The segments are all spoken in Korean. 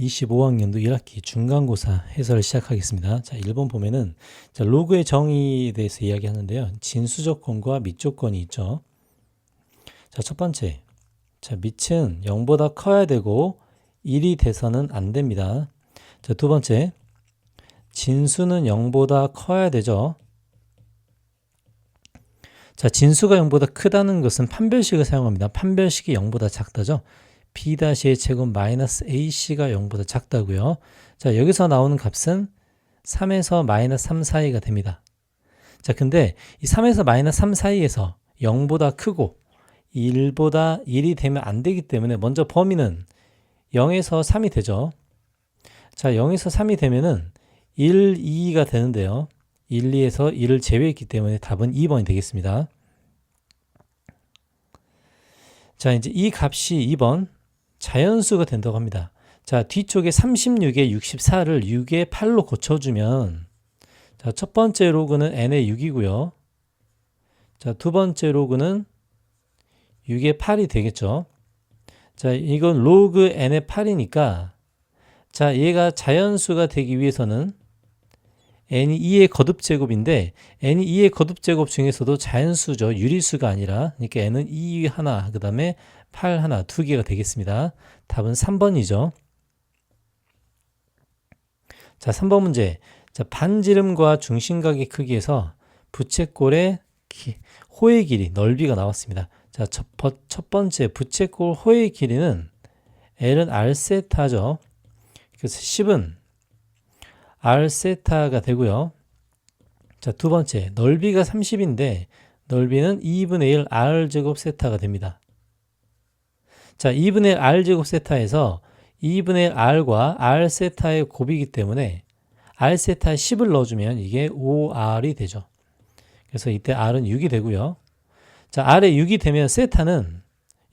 25학년도 1학기 중간고사 해설을 시작하겠습니다. 자, 1번 보면은 로그의 정의에 대해서 이야기하는데요. 진수조건과 밑조건이 있죠. 자, 첫 번째. 자, 밑은 0보다 커야 되고 1이 돼서는 안 됩니다. 자, 두 번째. 진수는 0보다 커야 되죠. 자, 진수가 0보다 크다는 것은 판별식을 사용합니다. 판별식이 0보다 작다죠. b-의 제곱 마이너스 ac가 0보다 작다고요. 자, 여기서 나오는 값은 3에서 마이너스 3 사이가 됩니다. 자, 근데 이 3에서 마이너스 3 사이에서 0보다 크고 1보다 1이 되면 안 되기 때문에 먼저 범위는 0에서 3이 되죠. 자, 0에서 3이 되면은 1, 2가 되는데요. 1, 2에서 1을 제외했기 때문에 답은 2번이 되겠습니다. 자, 이제 이 값이 2번 자연수가 된다고 합니다. 자, 뒤쪽에 36에 64를 6에 8로 고쳐주면, 자, 첫 번째 로그는 n의 6이고요. 자, 두 번째 로그는 6의 8이 되겠죠. 자, 이건 로그 n의 8이니까, 자, 얘가 자연수가 되기 위해서는 n이 2의 거듭제곱인데, n이 2의 거듭제곱 중에서도 자연수죠. 유리수가 아니라, 그러니까 n은 2 하나, 그 다음에 8 하나, 두 개가 되겠습니다. 답은 3번이죠. 자, 3번 문제. 자, 반지름과 중심각의 크기에서 부채꼴의 호의 길이, 넓이가 나왔습니다. 자, 첫 번째 부채꼴 호의 길이는 L은 R세타죠. 그래서 10은 R세타가 되고요. 자, 두 번째 넓이가 30인데 넓이는 2분의 1 R제곱 세타가 됩니다. 자, 2분의 1 R제곱 세타에서 2분의 1 R과 R세타의 곱이기 때문에 R세타에 10을 넣어주면 이게 5R이 되죠. 그래서 이때 R은 6이 되고요. 자, R에 6이 되면 세타는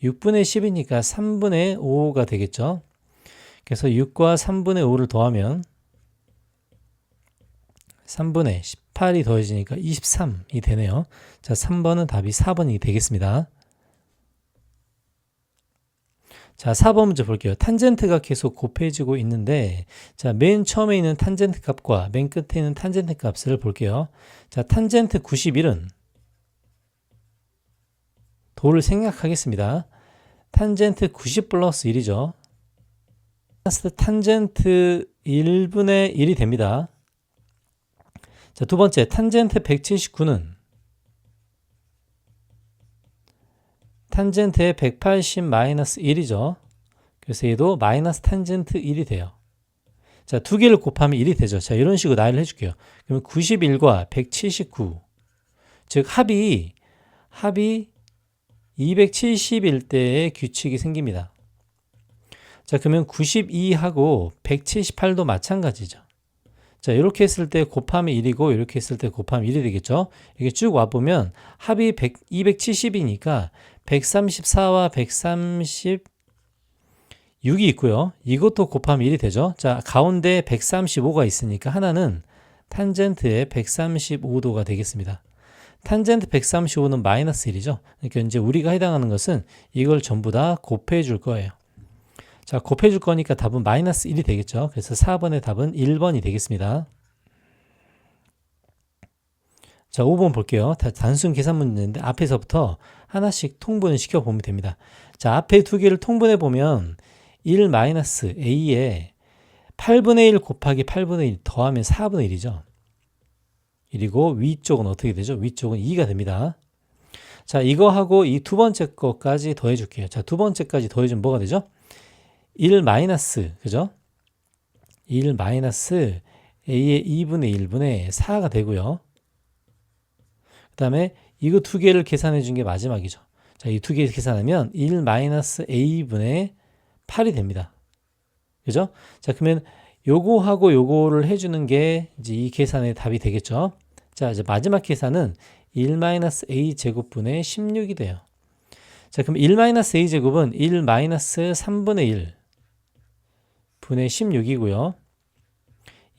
6분의 10이니까 3분의 5가 되겠죠. 그래서 6과 3분의 5를 더하면 3분의 18이 더해지니까 23이 되네요. 자, 3번은 답이 4번이 되겠습니다. 자, 4번 문제 볼게요. 탄젠트가 계속 곱해지고 있는데, 자, 맨 처음에 있는 탄젠트 값과 맨 끝에 있는 탄젠트 값을 볼게요. 자, 탄젠트 91은 도를 생략하겠습니다. 탄젠트 90 플러스 1이죠. 탄젠트 1분의 1이 됩니다. 자, 두 번째, 탄젠트 179는 탄젠트의 180 마이너스 1이죠. 그래서 얘도 마이너스 탄젠트 1이 돼요. 자, 두 개를 곱하면 1이 되죠. 자, 이런 식으로 나열을 해줄게요. 그러면 91과 179, 즉 합이 270일 때의 규칙이 생깁니다. 자, 그러면 92하고 178도 마찬가지죠. 자, 이렇게 했을 때 곱하면 1이고 이렇게 했을 때 곱하면 1이 되겠죠. 이게 쭉 와보면 합이 270이니까 134와 136이 있고요. 이것도 곱하면 1이 되죠. 자, 가운데 135가 있으니까 하나는 탄젠트의 135도가 되겠습니다. 탄젠트 135는 마이너스 1이죠. 그러니까 이제 우리가 해당하는 것은 이걸 전부 다 곱해 줄 거예요. 자, 곱해 줄 거니까 답은 마이너스 1이 되겠죠. 그래서 4번의 답은 1번이 되겠습니다. 자, 5번 볼게요. 단순 계산 문제인데 앞에서부터 하나씩 통분을 시켜보면 됩니다. 자, 앞에 두 개를 통분해 보면 1 마이너스 a에 8분의 1 곱하기 8분의 1 더하면 4분의 1이죠. 그리고 위쪽은 어떻게 되죠? 위쪽은 2가 됩니다. 자, 이거하고 이 두 번째 거까지 더해 줄게요. 자, 두 번째까지 더해주면 뭐가 되죠? 1 마이너스, 그죠? 1 마이너스 a의 2분의 1분의 4가 되고요. 그 다음에 이거 두 개를 계산해 준 게 마지막이죠. 자, 이 두 개 계산하면 1 마이너스 a분의 8이 됩니다. 그죠? 자, 그러면 요거하고 요거를 해주는 게 이제 이 계산의 답이 되겠죠. 자, 이제 마지막 계산은 1 마이너스 a 제곱분의 16이 돼요. 자, 그럼 1 마이너스 a 제곱은 1 마이너스 3분의 1 분의 16이고요.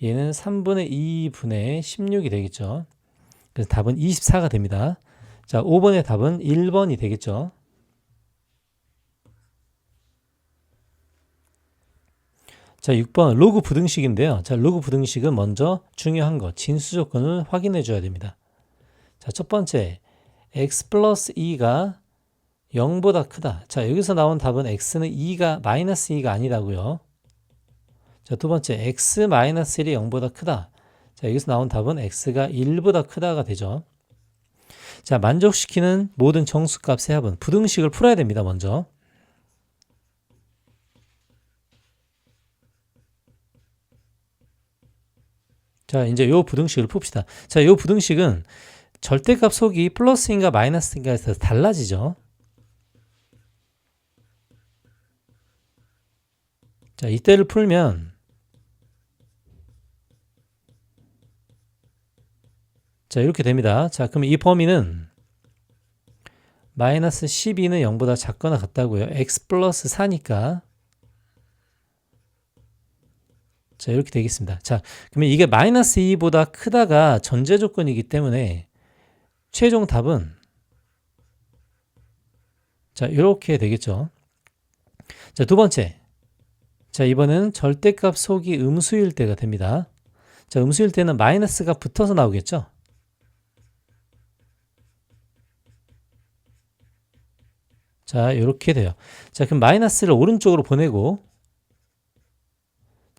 얘는 3분의 2분의 16이 되겠죠. 그래서 답은 24가 됩니다. 자, 5번의 답은 1번이 되겠죠. 자, 6번 로그 부등식인데요. 자, 로그 부등식은 먼저 중요한 거 진수 조건을 확인해 줘야 됩니다. 자, 첫 번째 x 플러스 2가 0보다 크다. 자, 여기서 나온 답은 x는 2가 마이너스 2가 아니라고요. 자, 두 번째 x 마이너스 1이 0보다 크다. 자, 여기서 나온 답은 x가 1보다 크다가 되죠. 자, 만족시키는 모든 정수값의 합은 부등식을 풀어야 됩니다. 먼저. 자, 이제 요 부등식을 풉시다. 자, 요 부등식은 절대값 속이 플러스인가 마이너스인가에 따라서 달라지죠. 자, 이때를 풀면 자, 이렇게 됩니다. 자, 그럼 이 범위는 마이너스 12는 0보다 작거나 같다고요. x 플러스 4니까 자, 이렇게 되겠습니다. 자, 그러면 이게 마이너스 2보다 크다가 전제 조건이기 때문에 최종 답은 자, 이렇게 되겠죠. 자, 두 번째. 자, 이번에는 절대값 속이 음수일 때가 됩니다. 자, 음수일 때는 마이너스가 붙어서 나오겠죠. 자, 이렇게 돼요. 자, 그럼 마이너스를 오른쪽으로 보내고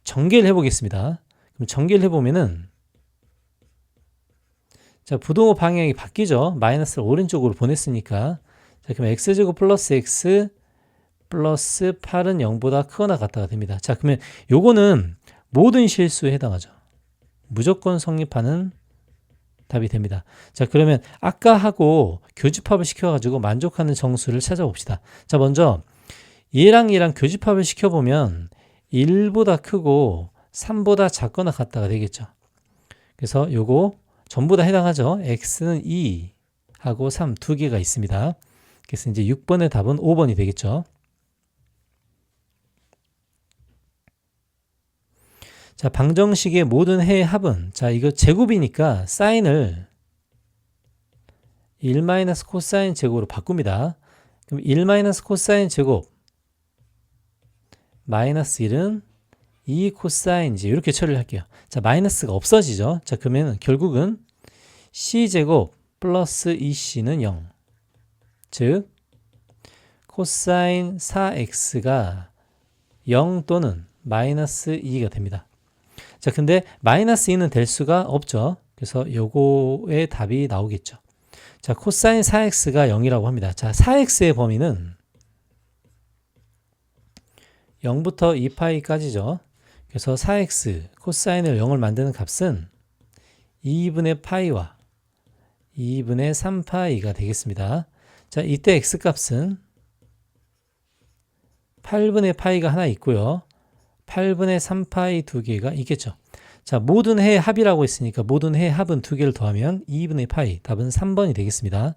전개를 해보겠습니다. 그럼 전개를 해보면은 자, 부동호 방향이 바뀌죠. 마이너스를 오른쪽으로 보냈으니까. 자, 그럼 x제곱 플러스 x 플러스 8은 0보다 크거나 같다가 됩니다. 자, 그러면 요거는 모든 실수에 해당하죠. 무조건 성립하는 답이 됩니다. 자, 그러면 아까 하고 교집합을 시켜가지고 만족하는 정수를 찾아봅시다. 자, 먼저 얘랑 교집합을 시켜보면 1보다 크고 3보다 작거나 같다가 되겠죠. 그래서 요거 전부 다 해당하죠. x는 2 하고 3 두 개가 있습니다. 그래서 이제 6번의 답은 5번이 되겠죠. 자, 방정식의 모든 해의 합은 자, 이거 제곱이니까 사인을 1 코사인 제곱으로 바꿉니다. 그럼 1 코사인 제곱 마이너스 1은 2 코사인이지 이렇게 처리를 할게요. 자, 마이너스가 없어지죠. 자, 그러면 결국은 c제곱 플러스 2c는 0. 즉 코사인 4x가 0 또는 마이너스 2가 됩니다. 자, 근데 마이너스 2는 될 수가 없죠. 그래서 요거의 답이 나오겠죠. 자, 코사인 4x가 0이라고 합니다. 자, 4x의 범위는 0부터 2파이까지죠. 그래서 4x 코사인을 0을 만드는 값은 2분의 파이와 2분의 3파이가 되겠습니다. 자, 이때 x값은 8분의 파이가 하나 있고요. 8분의 3파이 두 개가 있겠죠. 자, 모든 해의 합이라고 했으니까 모든 해의 합은 두 개를 더하면 2분의 파이, 답은 3번이 되겠습니다.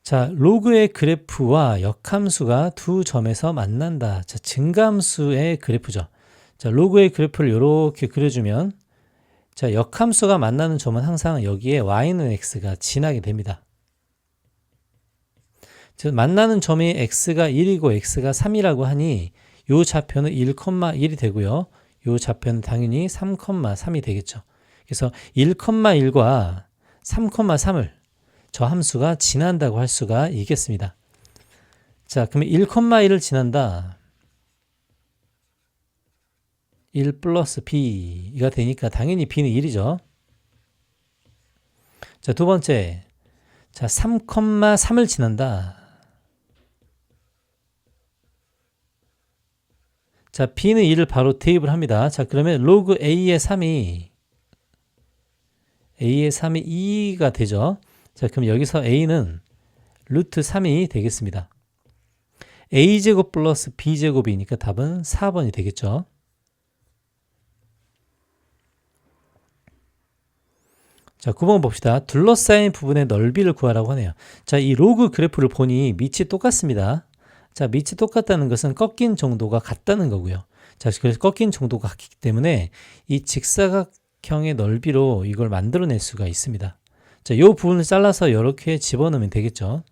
자, 로그의 그래프와 역함수가 두 점에서 만난다. 자, 증가함수의 그래프죠. 자, 로그의 그래프를 이렇게 그려주면 자, 역함수가 만나는 점은 항상 여기에 y는 x가 지나게 됩니다. 즉 만나는 점이 x가 1이고 x가 3이라고 하니 이 좌표는 1,1이 되고요. 이 좌표는 당연히 3,3이 되겠죠. 그래서 1,1과 3,3을 저 함수가 지난다고 할 수가 있겠습니다. 자, 그러면 1,1을 지난다. 1 플러스 b가 되니까 당연히 b는 1이죠. 자, 두 번째. 자, 3,3을 지난다. 자, b는 2를 바로 대입을 합니다. 자, 그러면 로그 a의 3이 2가 되죠. 자, 그럼 여기서 a는 루트 3이 되겠습니다. a제곱 플러스 b제곱이니까 답은 4번이 되겠죠. 자, 9번 봅시다. 둘러싸인 부분의 넓이를 구하라고 하네요. 자, 이 로그 그래프를 보니 밑이 똑같습니다. 자, 밑이 똑같다는 것은 꺾인 정도가 같다는 거고요. 자, 그래서 꺾인 정도가 같기 때문에 이 직사각형의 넓이로 이걸 만들어낼 수가 있습니다. 자, 이 부분을 잘라서 이렇게 집어넣으면 되겠죠.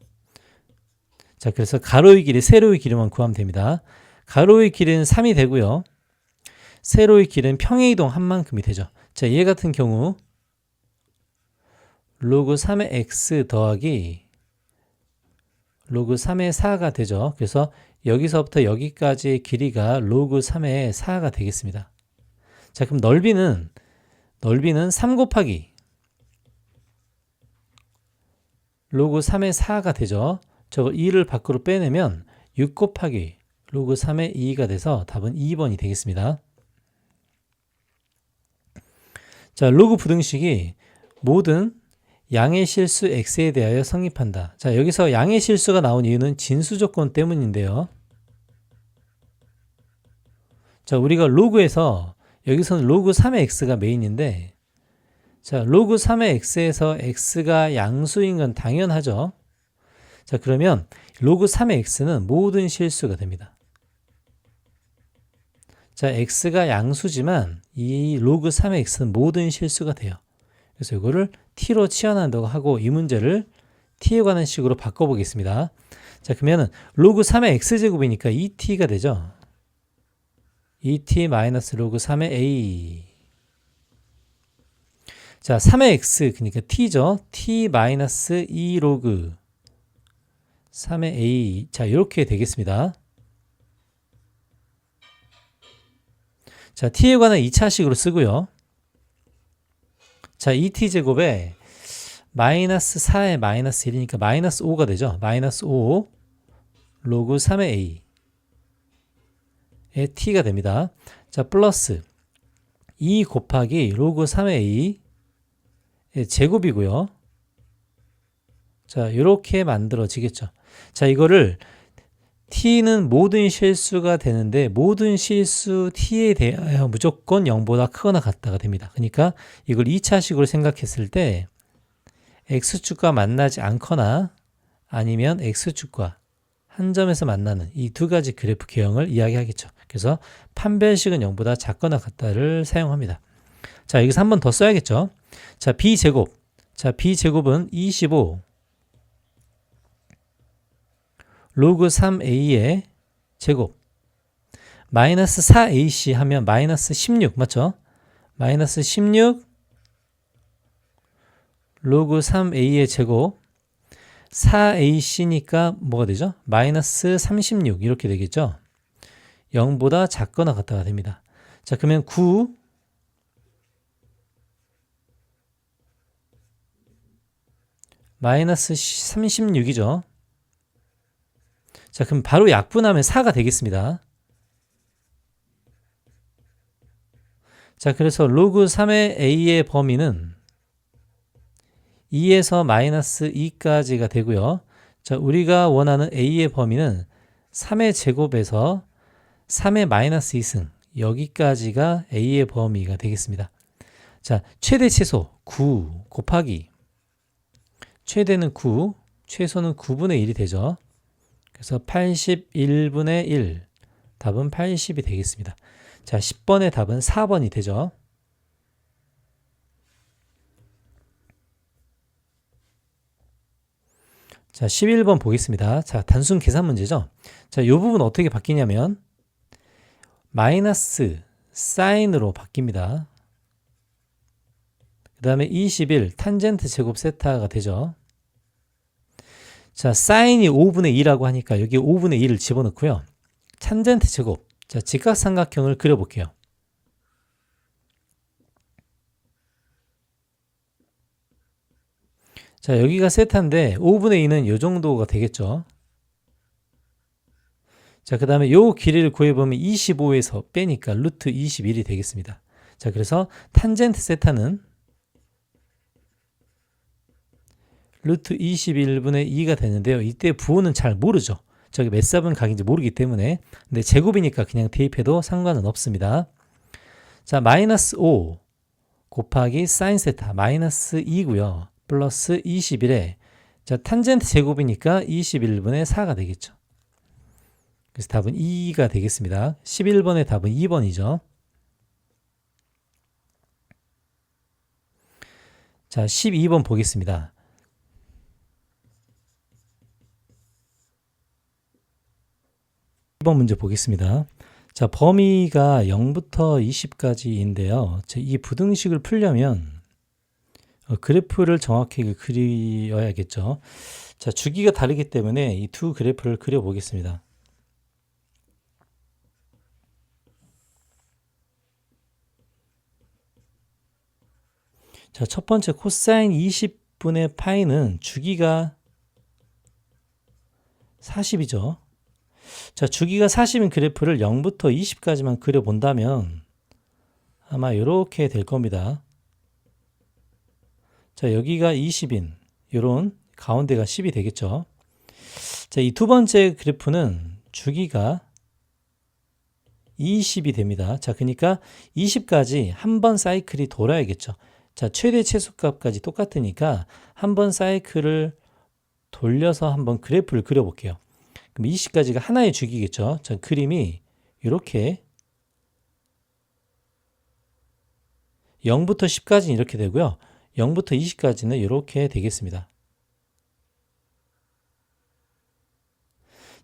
자, 그래서 가로의 길이 세로의 길이만 구하면 됩니다. 가로의 길이는 3이 되고요. 세로의 길이는 평행 이동 한 만큼이 되죠. 자, 얘 같은 경우 로그 3의 x 더하기 로그 3의 4가 되죠. 그래서 여기서부터 여기까지의 길이가 로그 3의 4가 되겠습니다. 자, 그럼 넓이는 3 곱하기 로그 3의 4가 되죠. 저거 2를 밖으로 빼내면 6 곱하기 로그 3의 2가 돼서 답은 2번이 되겠습니다. 자, 로그 부등식이 모든 양의 실수 x에 대하여 성립한다. 자, 여기서 양의 실수가 나온 이유는 진수 조건 때문인데요. 자, 우리가 로그에서 여기서는 로그 3의 x가 메인인데, 자, 로그 3의 x에서 x가 양수인 건 당연하죠. 자, 그러면 로그 3의 x는 모든 실수가 됩니다. 자, x가 양수지만 이 로그 3의 x는 모든 실수가 돼요. 그래서 이거를 t로 치환한다고 하고 이 문제를 t에 관한 식으로 바꿔보겠습니다. 자, 그러면은 로그 3의 x제곱이니까 2t가 되죠. 2t 마이너스 로그 3의 a. 자, 3의 x 그러니까 t죠. t 마이너스 2 로그 3의 a. 자, 이렇게 되겠습니다. 자, t에 관한 2차식으로 쓰고요. 자, 2t제곱에 마이너스 4에 마이너스 1이니까 마이너스 5가 되죠. 마이너스 5 로그 3의 a의 t가 됩니다. 자, 플러스 2 곱하기 로그 3의 a의 제곱이고요. 자, 이렇게 만들어지겠죠. 자, 이거를 t는 모든 실수가 되는데 모든 실수 t에 대하여 무조건 0보다 크거나 같다가 됩니다. 그러니까 이걸 2차식으로 생각했을 때 x축과 만나지 않거나 아니면 x축과 한 점에서 만나는 이 두 가지 그래프 개형을 이야기하겠죠. 그래서 판별식은 0보다 작거나 같다를 사용합니다. 자, 여기서 한 번 더 써야겠죠. 자, b제곱. 자, b제곱은 25 로그 3a의 제곱 마이너스 4ac 하면 마이너스 16 맞죠? 마이너스 16 로그 3a의 제곱 4ac니까 뭐가 되죠? 마이너스 36 이렇게 되겠죠? 0보다 작거나 같다가 됩니다. 자, 그러면 9 마이너스 36이죠. 자, 그럼 바로 약분하면 4가 되겠습니다. 자, 그래서 로그 3의 a의 범위는 2에서 마이너스 2까지가 되고요. 자, 우리가 원하는 a의 범위는 3의 제곱에서 3의 마이너스 2승 여기까지가 a의 범위가 되겠습니다. 자, 최대 최소 9 곱하기 최대는 9, 최소는 9분의 1이 되죠. 그래서 81분의 1 답은 80이 되겠습니다. 자, 10번의 답은 4번이 되죠. 자, 11번 보겠습니다. 자, 단순 계산 문제죠. 자, 이 부분 어떻게 바뀌냐면 마이너스 사인으로 바뀝니다. 그 다음에 21 탄젠트 제곱 세타가 되죠. 자, 사인이 5분의 2라고 하니까 여기 5분의 2를 집어넣고요. 탄젠트 제곱. 자, 직각삼각형을 그려볼게요. 자, 여기가 세타인데 5분의 2는 이 정도가 되겠죠. 자, 그 다음에 요 길이를 구해보면 25에서 빼니까 루트 21이 되겠습니다. 자, 그래서 탄젠트 세타는 루트 21분의 2가 되는데요. 이때 부호는 잘 모르죠. 저기 몇 사분 각인지 모르기 때문에. 근데 제곱이니까 그냥 대입해도 상관은 없습니다. 자, 마이너스 5 곱하기 사인 세타 마이너스 2고요. 플러스 21에 자, 탄젠트 제곱이니까 21분의 4가 되겠죠. 그래서 답은 2가 되겠습니다. 11번의 답은 2번이죠. 자, 12번 보겠습니다. 2번 문제 보겠습니다. 자, 범위가 0부터 20까지인데요. 이 부등식을 풀려면 그래프를 정확히 그려야겠죠. 자, 주기가 다르기 때문에 이 두 그래프를 그려보겠습니다. 자, 첫 번째 코사인 20분의 파이는 주기가 40이죠. 자, 주기가 40인 그래프를 0부터 20까지만 그려본다면 아마 이렇게 될 겁니다. 자, 여기가 20인 요런 가운데가 10이 되겠죠. 자, 이 두 번째 그래프는 주기가 20이 됩니다. 자, 그러니까 20까지 한 번 사이클이 돌아야겠죠. 자, 최대 최소값까지 똑같으니까 한 번 사이클을 돌려서 한번 그래프를 그려볼게요. 그럼 20까지가 하나의 주기겠죠. 자, 그림이 이렇게 0부터 10까지는 이렇게 되고요. 0부터 20까지는 이렇게 되겠습니다.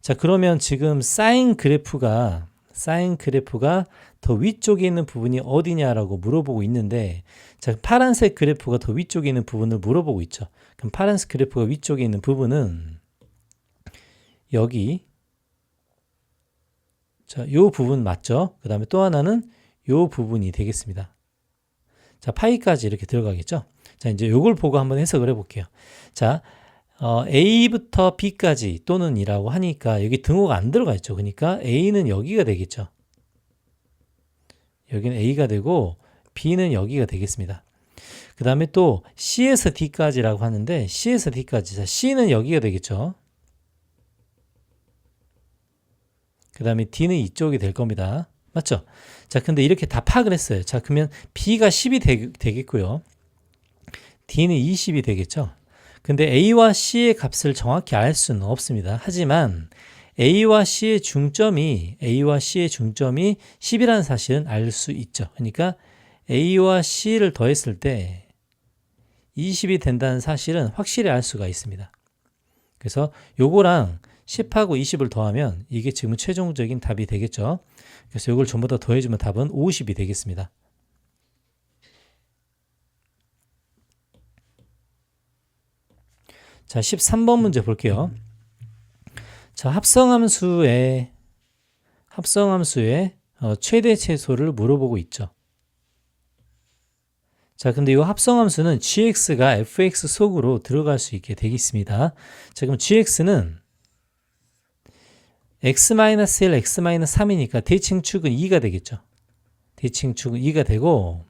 자, 그러면 지금 사인 그래프가 더 위쪽에 있는 부분이 어디냐라고 물어보고 있는데, 자, 파란색 그래프가 더 위쪽에 있는 부분을 물어보고 있죠. 그럼 파란색 그래프가 위쪽에 있는 부분은 여기, 자, 요 부분 맞죠? 그 다음에 또 하나는 요 부분이 되겠습니다. 자, 파이까지 이렇게 들어가겠죠? 자, 이제 요걸 보고 한번 해석을 해볼게요. 자, A부터 B까지 또는 이라고 하니까 여기 등호가 안 들어가 있죠. 그러니까 A는 여기가 되겠죠. 여기는 A가 되고 B는 여기가 되겠습니다. 그 다음에 또 C에서 D까지라고 하는데 C에서 D까지. 자, C는 여기가 되겠죠. 그 다음에 D는 이쪽이 될 겁니다. 맞죠? 자, 근데 이렇게 다 파악을 했어요. 자, 그러면 B가 10이 되겠고요. D는 20이 되겠죠. 근데 A와 C의 값을 정확히 알 수는 없습니다. 하지만 A와 C의 중점이 10이라는 사실은 알 수 있죠. 그러니까 A와 C를 더했을 때 20이 된다는 사실은 확실히 알 수가 있습니다. 그래서 요거랑 10하고 20을 더하면 이게 지금 최종적인 답이 되겠죠. 그래서 요걸 전부 다 더해주면 답은 50이 되겠습니다. 자, 13번 문제 볼게요. 자, 합성함수의 최대 최소를 물어보고 있죠. 자, 근데 이 합성함수는 gx가 fx 속으로 들어갈 수 있게 되겠습니다. 자, 그럼 gx는 x-1, x-3이니까 대칭축은 2가 되겠죠. 대칭축은 2가 되고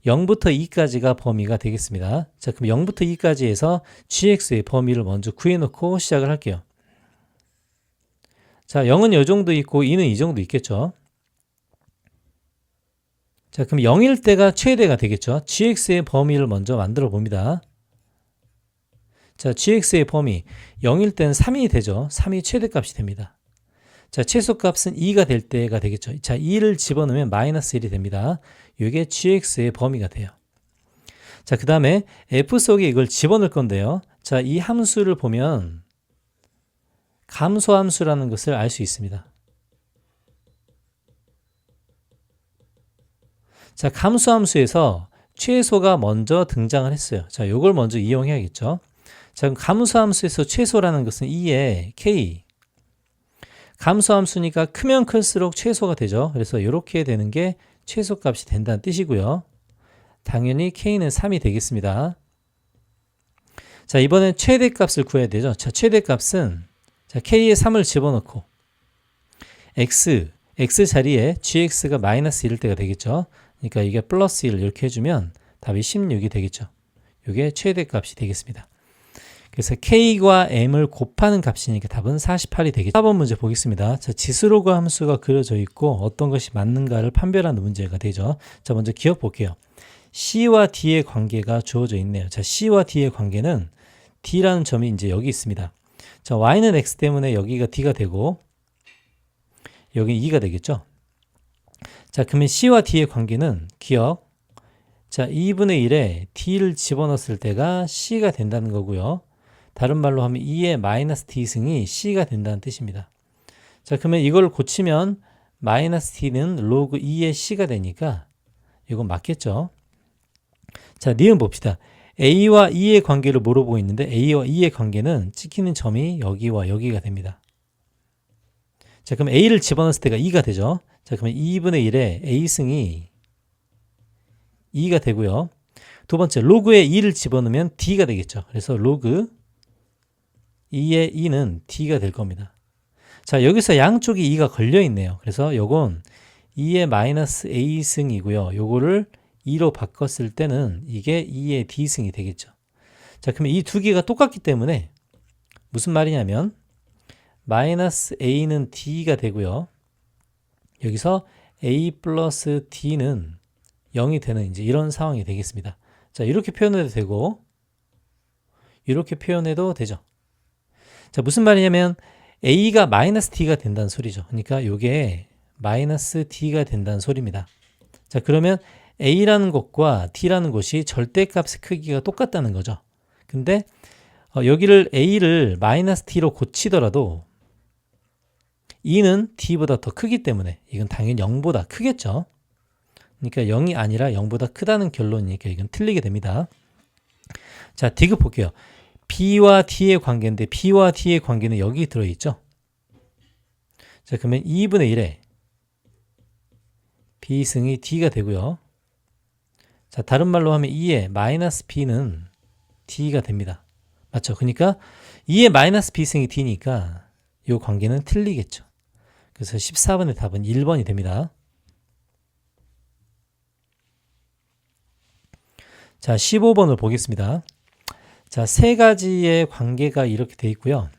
0부터 2까지가 범위가 되겠습니다. 자, 그럼 0부터 2까지 해서 gx의 범위를 먼저 구해놓고 시작을 할게요. 자, 0은 이 정도 있고 2는 이 정도 있겠죠. 자, 그럼 0일 때가 최대가 되겠죠. gx의 범위를 먼저 만들어 봅니다. 자, gx의 범위 0일 때는 3이 되죠. 3이 최대값이 됩니다. 자, 최소값은 2가 될 때가 되겠죠. 자, 2를 집어넣으면 마이너스 1이 됩니다. 이게 gx의 범위가 돼요. 자, 그 다음에 f 속에 이걸 집어넣을 건데요. 자, 이 함수를 보면 감소함수라는 것을 알 수 있습니다. 자, 감소함수에서 최소가 먼저 등장을 했어요. 자, 요걸 먼저 이용해야겠죠. 자, 그럼 감소함수에서 최소라는 것은 2의 k. 감소함수니까 크면 클수록 최소가 되죠. 그래서 이렇게 되는 게 최소값이 된다는 뜻이고요. 당연히 k는 3이 되겠습니다. 자, 이번엔 최대값을 구해야 되죠. 자, 최대값은 자, k에 3을 집어넣고 x 자리에 gx가 마이너스 1일 때가 되겠죠. 그러니까 이게 플러스 1 이렇게 해주면 답이 16이 되겠죠. 이게 최대값이 되겠습니다. 그래서 k과 m을 곱하는 값이니까 답은 48이 되겠죠. 4번 문제 보겠습니다. 자, 지수로그 함수가 그려져 있고 어떤 것이 맞는가를 판별하는 문제가 되죠. 자, 먼저 기억 볼게요. c와 d의 관계가 주어져 있네요. 자, c와 d의 관계는 d라는 점이 이제 여기 있습니다. 자, y는 x 때문에 여기가 d가 되고 여기는 2가 되겠죠. 자, 그러면 c와 d의 관계는 기억. 자, 2분의 1에 d를 집어넣었을 때가 c가 된다는 거고요. 다른 말로 하면 2의 마이너스 d승이 c가 된다는 뜻입니다. 자, 그러면 이걸 고치면 마이너스 t는 로그 2의 c가 되니까 이건 맞겠죠. 자, 니은 봅시다. a와 e의 관계를 물어보고 있는데 a와 e의 관계는 찍히는 점이 여기와 여기가 됩니다. 자, 그럼 a를 집어넣었을 때가 2가 되죠. 자, 그러면 2분의 1에 a승이 2가 되고요. 두 번째, 로그에 2를 집어넣으면 d가 되겠죠. 그래서 로그 2의 2는 d가 될 겁니다. 자, 여기서 양쪽이 2가 걸려 있네요. 그래서 요건 2의 마이너스 a승이고요. 요거를 2로 바꿨을 때는 이게 2의 d승이 되겠죠. 자, 그러면 이 두 개가 똑같기 때문에 무슨 말이냐면 마이너스 a는 d가 되고요. 여기서 a 플러스 d는 0이 되는 이제 이런 상황이 되겠습니다. 자, 이렇게 표현해도 되고 이렇게 표현해도 되죠. 자, 무슨 말이냐면 a가 마이너스 d가 된다는 소리죠. 그러니까 이게 마이너스 d가 된다는 소리입니다. 자, 그러면 a라는 것과 d라는 것이 절대값의 크기가 똑같다는 거죠. 근데 여기를 a를 마이너스 d로 고치더라도 2는 d보다 더 크기 때문에 이건 당연히 0보다 크겠죠. 그러니까 0이 아니라 0보다 크다는 결론이니까 이건 틀리게 됩니다. 자, 디귿 볼게요. b와 d의 관계인데 b와 d의 관계는 여기 들어있죠. 자, 그러면 2분의 1에 b승이 d가 되고요. 자, 다른 말로 하면 2의 마이너스 b는 d가 됩니다. 맞죠? 그러니까 2의 마이너스 b승이 d니까 이 관계는 틀리겠죠. 그래서 14번의 답은 1번이 됩니다. 자, 15번을 보겠습니다. 자, 세 가지의 관계가 이렇게 돼 있고요.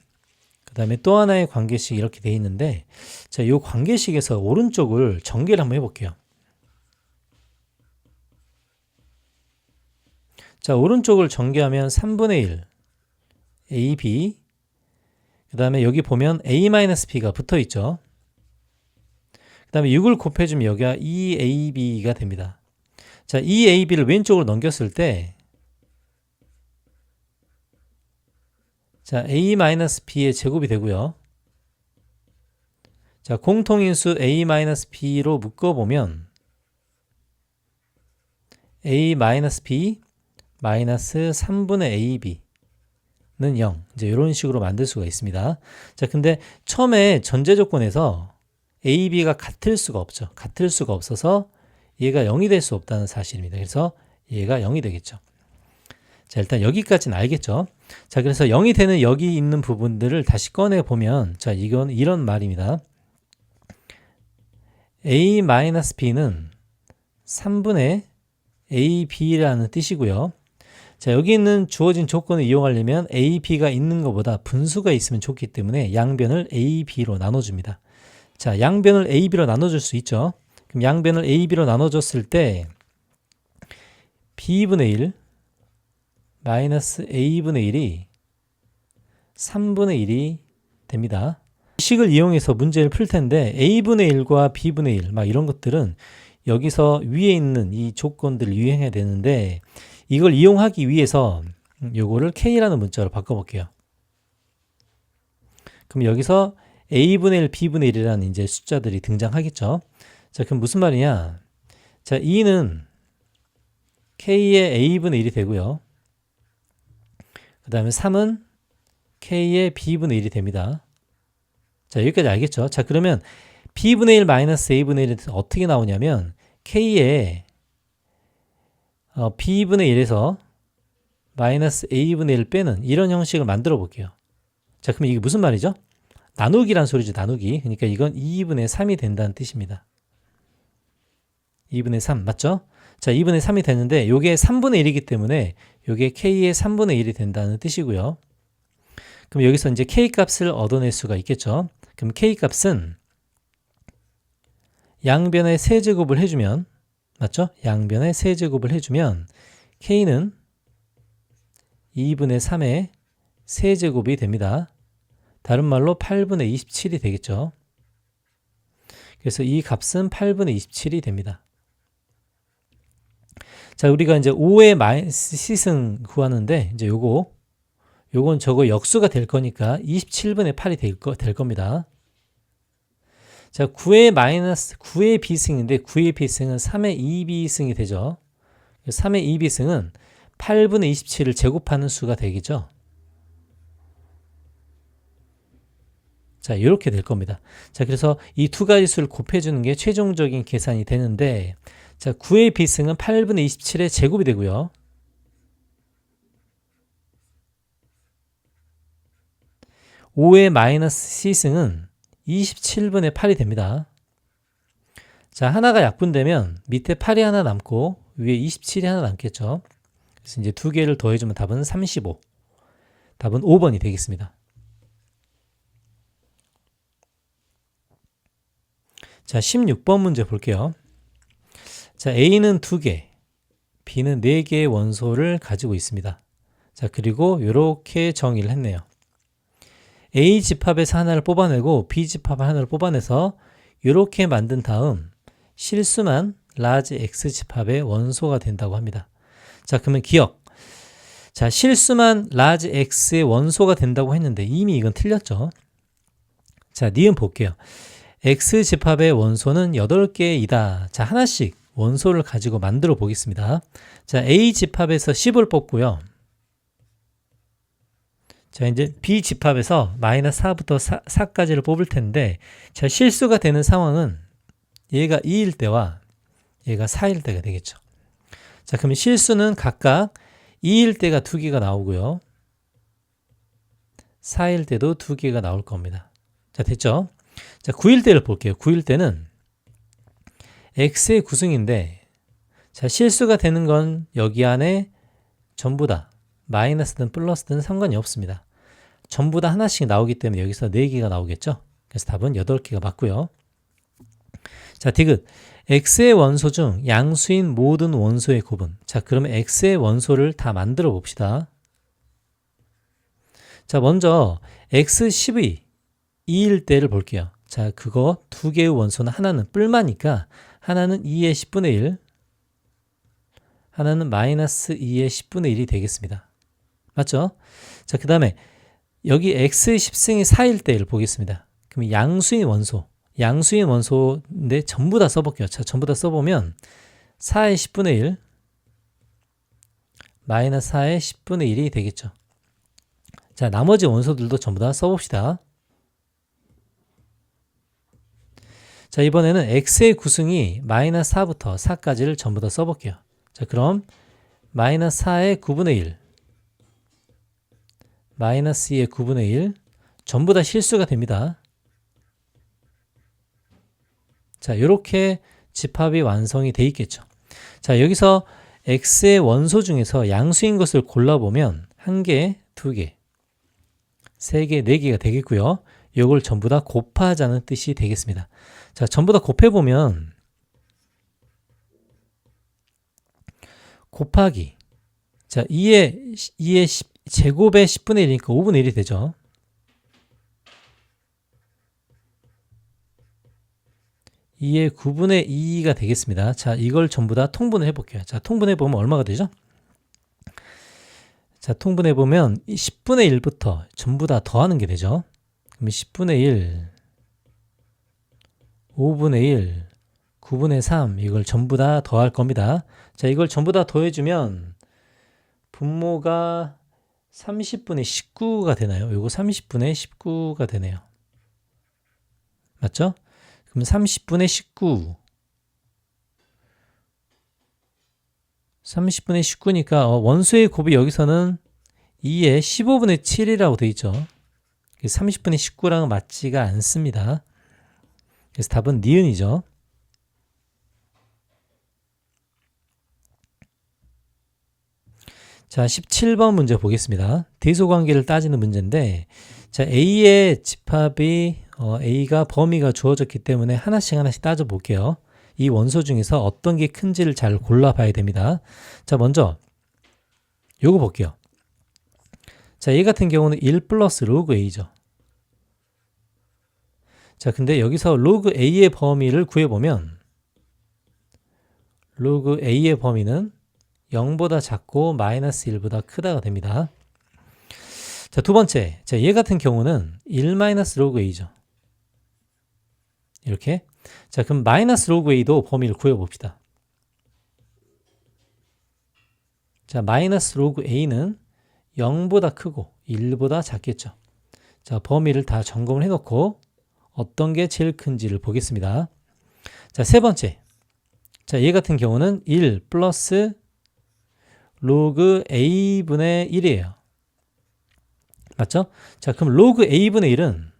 그 다음에 또 하나의 관계식이 이렇게 돼 있는데, 자, 이 관계식에서 오른쪽을 전개를 한번 해볼게요. 자, 오른쪽을 전개하면 3분의 1 AB, 그 다음에 여기 보면 A-B가 붙어 있죠. 그 다음에 6을 곱해주면 여기가 2AB가 됩니다. 자, 2AB를 왼쪽으로 넘겼을 때, 자, A-B의 제곱이 되고요. 자, 공통인수 A-B로 묶어보면 A-B 마이너스 3분의 AB는 0. 이제 이런 식으로 만들 수가 있습니다. 자, 근데 처음에 전제 조건에서 AB가 같을 수가 없죠. 같을 수가 없어서 얘가 0이 될 수 없다는 사실입니다. 그래서 얘가 0이 되겠죠. 자, 일단 여기까지는 알겠죠. 자, 그래서 0이 되는 여기 있는 부분들을 다시 꺼내 보면, 자, 이건 이런 말입니다. A-B는 3분의 AB라는 뜻이고요. 자, 여기 있는 주어진 조건을 이용하려면 AB가 있는 것보다 분수가 있으면 좋기 때문에 양변을 AB로 나눠줍니다. 자, 양변을 AB로 나눠줄 수 있죠. 그럼 양변을 AB로 나눠줬을 때 B분의 1 마이너스 A분의 1이 3분의 1이 됩니다. 이 식을 이용해서 문제를 풀 텐데 A분의 1과 B분의 1 막 이런 것들은 여기서 위에 있는 이 조건들을 유행해야 되는데 이걸 이용하기 위해서 요거를 K라는 문자로 바꿔볼게요. 그럼 여기서 A분의 1, B분의 1이라는 이제 숫자들이 등장하겠죠. 자, 그럼 무슨 말이냐? 자, 2는 K의 A분의 1이 되고요. 그 다음에 3은 K의 B분의 1이 됩니다. 자, 여기까지 알겠죠? 자, 그러면 B분의 1 마이너스 A분의 1은 어떻게 나오냐면 K의 B분의 1에서 마이너스 A분의 1 빼는 이런 형식을 만들어 볼게요. 자, 그럼 이게 무슨 말이죠? 나누기란 소리죠, 나누기. 그러니까 이건 2분의 3이 된다는 뜻입니다. 2분의 3, 맞죠? 자, 2분의 3이 되는데 이게 3분의 1이기 때문에 이게 K의 3분의 1이 된다는 뜻이고요. 그럼 여기서 이제 K 값을 얻어낼 수가 있겠죠. 그럼 K 값은 양변의 세제곱을 해주면, 맞죠? 양변의 세제곱을 해주면 K는 2분의 3의 세제곱이 됩니다. 다른 말로 8분의 27이 되겠죠. 그래서 이 값은 8분의 27이 됩니다. 자, 우리가 이제 5의 C승 구하는데, 이제 요건 저거 역수가 될 거니까 27분의 8이 될 겁니다. 자, 9의 비승인데 9의 비승은 3의 2비승이 되죠. 3의 2비승은 8분의 27을 제곱하는 수가 되겠죠. 자, 이렇게 될 겁니다. 자, 그래서 이 두 가지 수를 곱해주는 게 최종적인 계산이 되는데, 자, 9의 비승은 8분의 27의 제곱이 되고요. 5의 마이너스 C승은 27분의 8이 됩니다. 자, 하나가 약분되면 밑에 8이 하나 남고 위에 27이 하나 남겠죠. 그래서 이제 두 개를 더해주면 답은 35. 답은 5번이 되겠습니다. 자, 16번 문제 볼게요. 자, A는 2개, B는 4개의 원소를 가지고 있습니다. 자, 그리고 이렇게 정의를 했네요. A 집합에서 하나를 뽑아내고 B 집합 하나를 뽑아내서 이렇게 만든 다음 실수만 라지 X 집합의 원소가 된다고 합니다. 자, 그러면 기억. 자, 실수만 라지 X의 원소가 된다고 했는데 이미 이건 틀렸죠. 자, 니은 볼게요. X 집합의 원소는 8개이다. 자, 하나씩 원소를 가지고 만들어 보겠습니다. 자, A 집합에서 10을 뽑고요. 자, 이제 B 집합에서 마이너스 4부터 4까지를 뽑을 텐데, 자, 실수가 되는 상황은 얘가 2일 때와 얘가 4일 때가 되겠죠. 자, 그러면 실수는 각각 2일 때가 2개가 나오고요. 4일 때도 2개가 나올 겁니다. 자, 됐죠? 자, 9일 때를 볼게요. 9일 때는 X의 구승인데, 자, 실수가 되는 건 여기 안에 전부 다 마이너스든 플러스든 상관이 없습니다. 전부 다 하나씩 나오기 때문에 여기서 4개가 나오겠죠. 그래서 답은 8개가 맞고요. 자, 디귿. X의 원소 중 양수인 모든 원소의 곱은. 자, 그러면 X의 원소를 다 만들어 봅시다. 자, 먼저 X10의 2일 때를 볼게요. 자, 그거 2개의 원소는 하나는 뿔마니까 하나는 2의 10분의 1, 하나는 마이너스 2의 10분의 1이 되겠습니다. 맞죠? 자, 그 다음에 여기 X의 10승이 4일 때를 보겠습니다. 그럼 양수인 원소인데 전부 다 써볼게요. 자, 전부 다 써보면 4의 10분의 1 마이너스 4의 10분의 1이 되겠죠. 자, 나머지 원소들도 전부 다 써봅시다. 자, 이번에는 X의 구승이 마이너스 4부터 4까지를 전부 다 써볼게요. 자, 그럼 마이너스 4의 9분의 1 마이너스 2의 9분의 1 전부 다 실수가 됩니다. 자, 이렇게 집합이 완성이 돼 있겠죠. 자, 여기서 X의 원소 중에서 양수인 것을 골라보면 1개, 2개, 3개, 4개가 되겠고요. 이걸 전부 다 곱하자는 뜻이 되겠습니다. 자, 전부 다 곱해보면 곱하기, 자, 2의 제곱의 10분의 1이니까 5분의 1이 되죠. (2의 9분의 2가) 되겠습니다. 자, 이걸 전부 다 통분을 해볼게요. 자, 통분해보면 얼마가 되죠? 자, 통분해보면 10분의 1부터 전부 다 더하는 게 되죠. 그럼 10분의 1, 5분의 1, 9분의 3 이걸 전부 다 더할 겁니다. 자, 이걸 전부 다 더해주면 분모가 30분의 19가 되나요? 요거 30분의 19가 되네요. 맞죠? 그럼 30분의 19 30분의 19니까 원소의 곱이 여기서는 2의 15분의 7이라고 되어 있죠. 30분의 19랑 맞지가 않습니다. 그래서 답은 니은이죠. 자, 17번 문제 보겠습니다. 대소관계를 따지는 문제인데, 자, A의 집합이 A가 범위가 주어졌기 때문에 하나씩 따져 볼게요. 이 원소 중에서 어떤 게 큰지를 잘 골라봐야 됩니다. 자, 먼저 요거 볼게요. 자, 얘 같은 경우는 1 플러스 로그 A죠. 자, 근데 여기서 로그 A의 범위를 구해보면 로그 A의 범위는 0보다 작고 마이너스 1보다 크다가 됩니다. 자, 두 번째. 자, 얘 같은 경우는 1 마이너스 로그 A죠. 이렇게. 자, 그럼 마이너스 로그 a도 범위를 구해봅시다. 자, 마이너스 로그 a는 0보다 크고 1보다 작겠죠. 자, 범위를 다 점검을 해놓고 어떤 게 제일 큰지를 보겠습니다. 자, 세 번째. 자, 얘 같은 경우는 1 플러스 로그 a분의 1이에요. 맞죠? 자, 그럼 로그 a분의 1은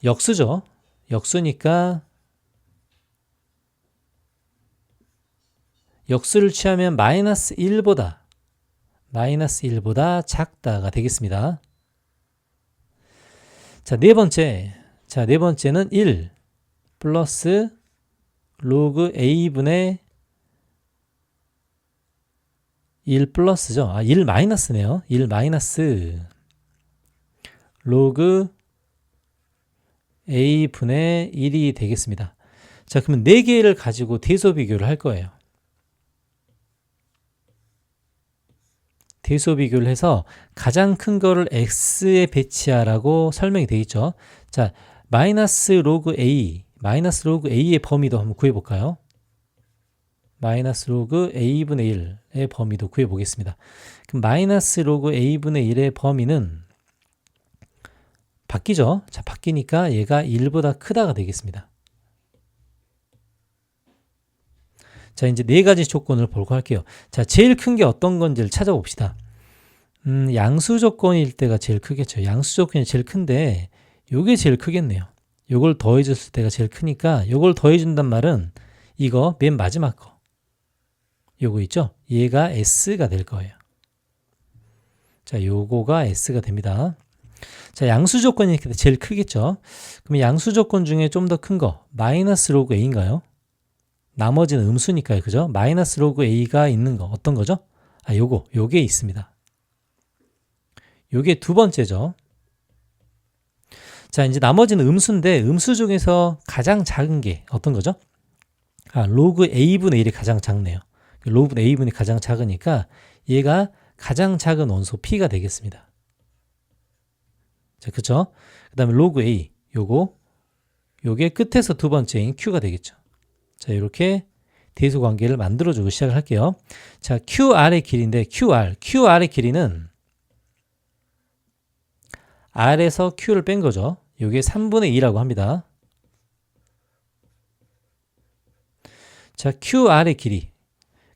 역수죠. 역수니까 역수를 취하면 마이너스 1보다 작다가 되겠습니다. 자, 네 번째. 자, 네 번째는 1 플러스 로그 a분의 1 플러스죠. 1 마이너스네요. 1 마이너스 로그 a분의 1이 되겠습니다. 자, 그러면 4개를 가지고 대소 비교를 할 거예요. 대소 비교를 해서 가장 큰 거를 x에 배치하라고 설명이 되어 있죠. 자, 마이너스 로그 a의 범위도 한번 구해볼까요? 마이너스 로그 a분의 1의 범위도 구해보겠습니다. 그럼 마이너스 로그 a분의 1의 범위는 바뀌죠. 자, 바뀌니까 얘가 1보다 크다가 되겠습니다. 자, 이제 네 가지 조건을 보고 할게요. 자, 제일 큰 게 어떤 건지를 찾아봅시다. 양수 조건일 때가 제일 크겠죠. 양수 조건이 제일 큰데 요게 제일 크겠네요. 요걸 더해줬을 때가 제일 크니까 요걸 더해준단 말은 이거 맨 마지막 거 요거 있죠? 얘가 S가 될 거예요. 자, 요거가 S가 됩니다. 자, 양수 조건이 제일 크겠죠? 그럼 양수 조건 중에 좀 더 큰 거 마이너스 로그 A인가요? 나머지는 음수니까요. 그죠? 마이너스 로그 A가 있는 거 어떤 거죠? 요게 있습니다. 요게 두 번째죠. 자, 이제 나머지는 음수인데 음수 중에서 가장 작은 게 어떤 거죠? 로그 A분의 1이 가장 작네요. 로그 A분이 가장 작으니까 얘가 가장 작은 원소 P가 되겠습니다. 자, 그쵸? 그 다음에 로그 A, 요게 끝에서 두 번째인 Q가 되겠죠. 자, 이렇게 대소 관계를 만들어주고 시작을 할게요. 자, QR의 길이인데, QR의 길이는 R에서 Q를 뺀 거죠. 요게 3분의 2라고 합니다. 자, QR의 길이.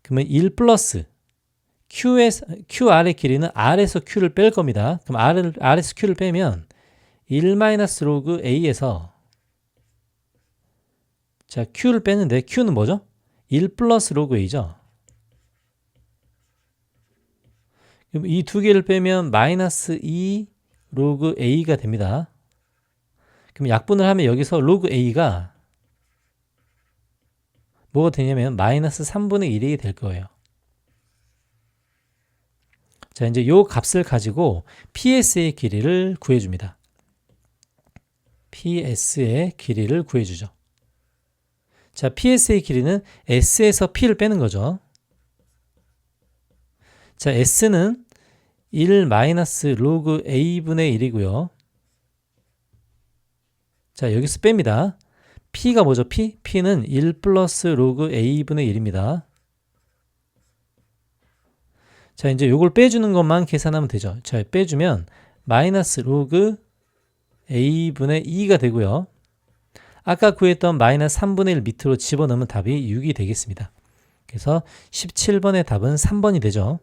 그러면 1 플러스 QR의 길이는 R에서 Q를 뺄 겁니다. 그럼 R에서 Q를 빼면 1 마이너스 로그 A에서 자, Q를 빼는데 Q는 뭐죠? 1 플러스 로그 A죠. 그럼 이 두 개를 빼면 마이너스 2 로그 A가 됩니다. 그럼 약분을 하면 여기서 로그 A가 뭐가 되냐면 마이너스 3분의 1이 될 거예요. 자, 이제 요 값을 가지고 PS의 길이를 구해줍니다. PS의 길이를 구해주죠. 자, PS의 길이는 S에서 P를 빼는 거죠. 자, S는 1 마이너스 로그 A분의 1이고요. 자, 여기서 뺍니다. P가 뭐죠? P는 1 플러스 로그 A분의 1입니다. 자, 이제 요걸 빼주는 것만 계산하면 되죠. 자, 빼주면 마이너스 로그 A분의 2가 되고요. 아까 구했던 마이너스 3분의 1 밑으로 집어넣으면 답이 6이 되겠습니다. 그래서 17번의 답은 3번이 되죠.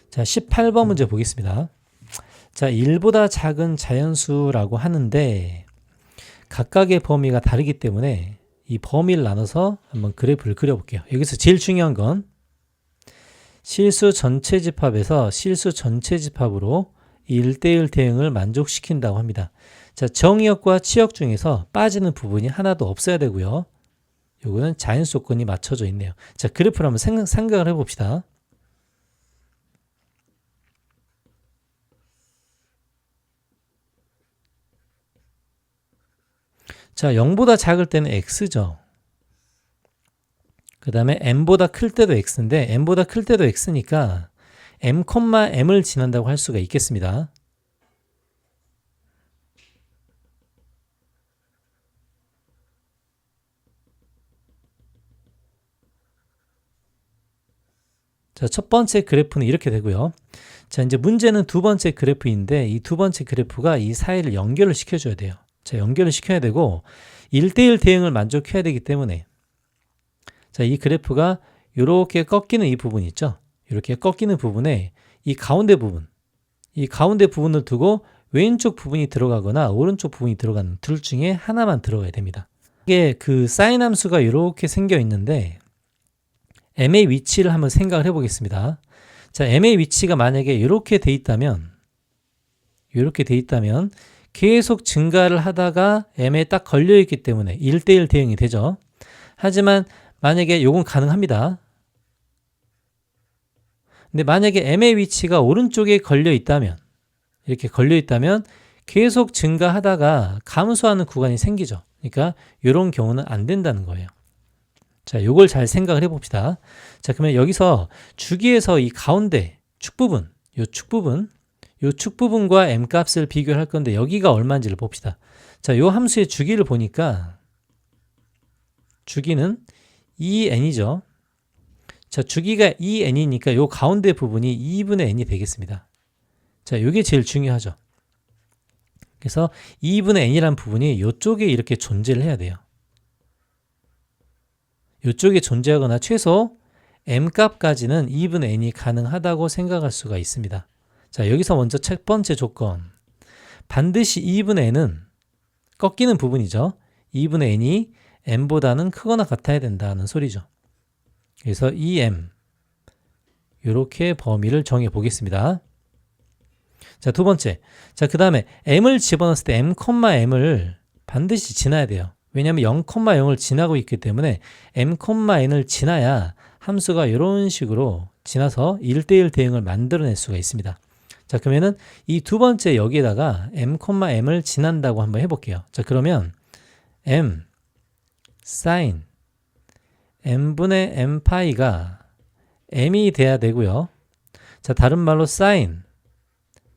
자, 18번 문제 보겠습니다. 자, 1보다 작은 자연수라고 하는데 각각의 범위가 다르기 때문에 이 범위를 나눠서 한번 그래프를 그려볼게요. 여기서 제일 중요한 건 실수 전체 집합에서 실수 전체 집합으로 1대1 대응을 만족시킨다고 합니다. 자, 정의역과 치역 중에서 빠지는 부분이 하나도 없어야 되고요. 요거는 자연수 조건이 맞춰져 있네요. 자, 그래프를 한번 생각을 해봅시다. 자, 0보다 작을 때는 x죠. 그 다음에 n보다 클 때도 x인데 n보다 클 때도 x니까 m,m을 지난다고 할 수가 있겠습니다. 자, 첫 번째 그래프는 이렇게 되고요. 자, 이제 문제는 두 번째 그래프인데 이 두 번째 그래프가 이 사이를 연결을 시켜줘야 돼요. 자, 연결을 시켜야 되고 1대1 대응을 만족해야 되기 때문에 자, 이 그래프가 이렇게 꺾이는 이 부분 있죠? 이렇게 꺾이는 부분에 이 가운데 부분을 두고 왼쪽 부분이 들어가거나 오른쪽 부분이 들어가는 둘 중에 하나만 들어가야 됩니다. 이게 그 사인 함수가 이렇게 생겨 있는데 m의 위치를 한번 생각을 해보겠습니다. 자, m의 위치가 만약에 이렇게 돼 있다면 계속 증가를 하다가 m에 딱 걸려 있기 때문에 1대1 대응이 되죠. 하지만 만약에 요건 가능합니다. 근데 만약에 m의 위치가 오른쪽에 걸려 있다면 이렇게 걸려 있다면 계속 증가하다가 감소하는 구간이 생기죠. 그러니까 이런 경우는 안 된다는 거예요. 자, 요걸 잘 생각을 해봅시다. 자, 그러면 여기서 주기에서 이 가운데 요 축 부분과 m 값을 비교할 건데 여기가 얼마인지를 봅시다. 자, 요 함수의 주기를 보니까 주기는 2n이죠. 자, 주기가 2n이니까 요 가운데 부분이 2분의 n이 되겠습니다. 자, 요게 제일 중요하죠. 그래서 2분의 n이라는 부분이 요쪽에 이렇게 존재를 해야 돼요. 요쪽에 존재하거나 최소 m값까지는 2분의 n이 가능하다고 생각할 수가 있습니다. 자, 여기서 먼저 첫 번째 조건. 반드시 2분의 n은 꺾이는 부분이죠. 2분의 n이 m보다는 크거나 같아야 된다는 소리죠. 그래서 2m 이렇게 범위를 정해 보겠습니다. 자, 두 번째. 자, 그 다음에 m을 집어넣었을 때 m,m을 반드시 지나야 돼요. 왜냐하면 0,0을 지나고 있기 때문에 m,n을 지나야 함수가 이런 식으로 지나서 1대1 대응을 만들어낼 수가 있습니다. 자, 그러면은 이 두 번째 여기에다가 m,m을 지난다고 한번 해볼게요. 자, 그러면 m sin m분의 m파이가 m이 돼야 되고요. 자, 다른 말로 sin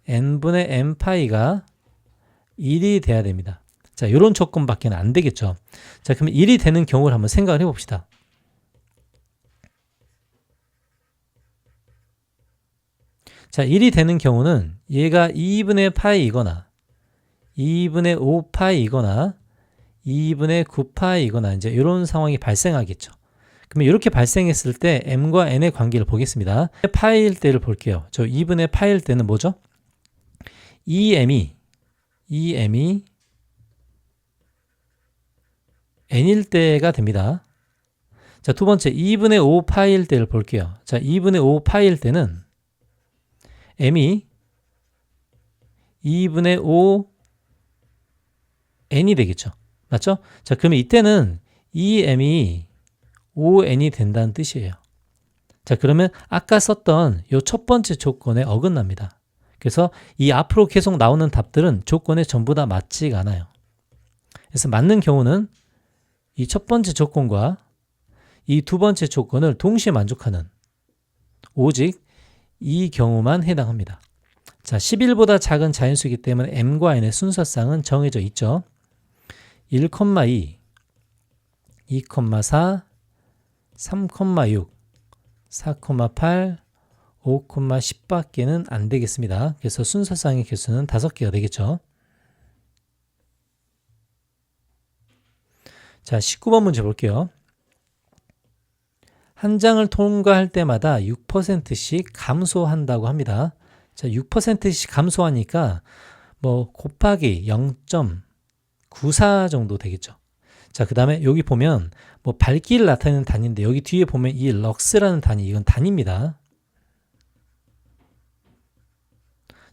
n분의 m파이가 1이 돼야 됩니다. 자, 이런 조건밖에 안 되겠죠. 자, 그러면 1이 되는 경우를 한번 생각을 해봅시다. 자, 1이 되는 경우는 얘가 2분의 파이이거나 2분의 5파이이거나 2분의 9파이이거나 이제 이런 상황이 발생하겠죠. 그러면 이렇게 발생했을 때 m과 n의 관계를 보겠습니다. 파이일 때를 볼게요. 저 2분의 파이일 때는 뭐죠? 2m이 n일 때가 됩니다. 자, 두 번째 2분의 5파이일 때를 볼게요. 자, 2분의 5파이일 때는 m이 2분의 5 n이 되겠죠. 맞죠? 자, 그러면 이때는 2m이 5n이 된다는 뜻이에요. 자, 그러면 아까 썼던 이 첫 번째 조건에 어긋납니다. 그래서 이 앞으로 계속 나오는 답들은 조건에 전부 다 맞지가 않아요. 그래서 맞는 경우는 이 첫 번째 조건과 이 두 번째 조건을 동시에 만족하는 오직 이 경우만 해당합니다. 자, 11보다 작은 자연수이기 때문에 m과 n의 순서상은 정해져 있죠. 1,2, 2,4, 3,6, 4,8, 5,10밖에는 안 되겠습니다. 그래서 순서상의 개수는 5개가 되겠죠. 자, 19번 문제 볼게요. 한 장을 통과할 때마다 6%씩 감소한다고 합니다. 자, 6%씩 감소하니까 뭐 곱하기 0.94 정도 되겠죠. 자, 그 다음에 여기 보면 뭐 밝기를 나타내는 단위인데 여기 뒤에 보면 이 럭스라는 단위, 이건 단위입니다.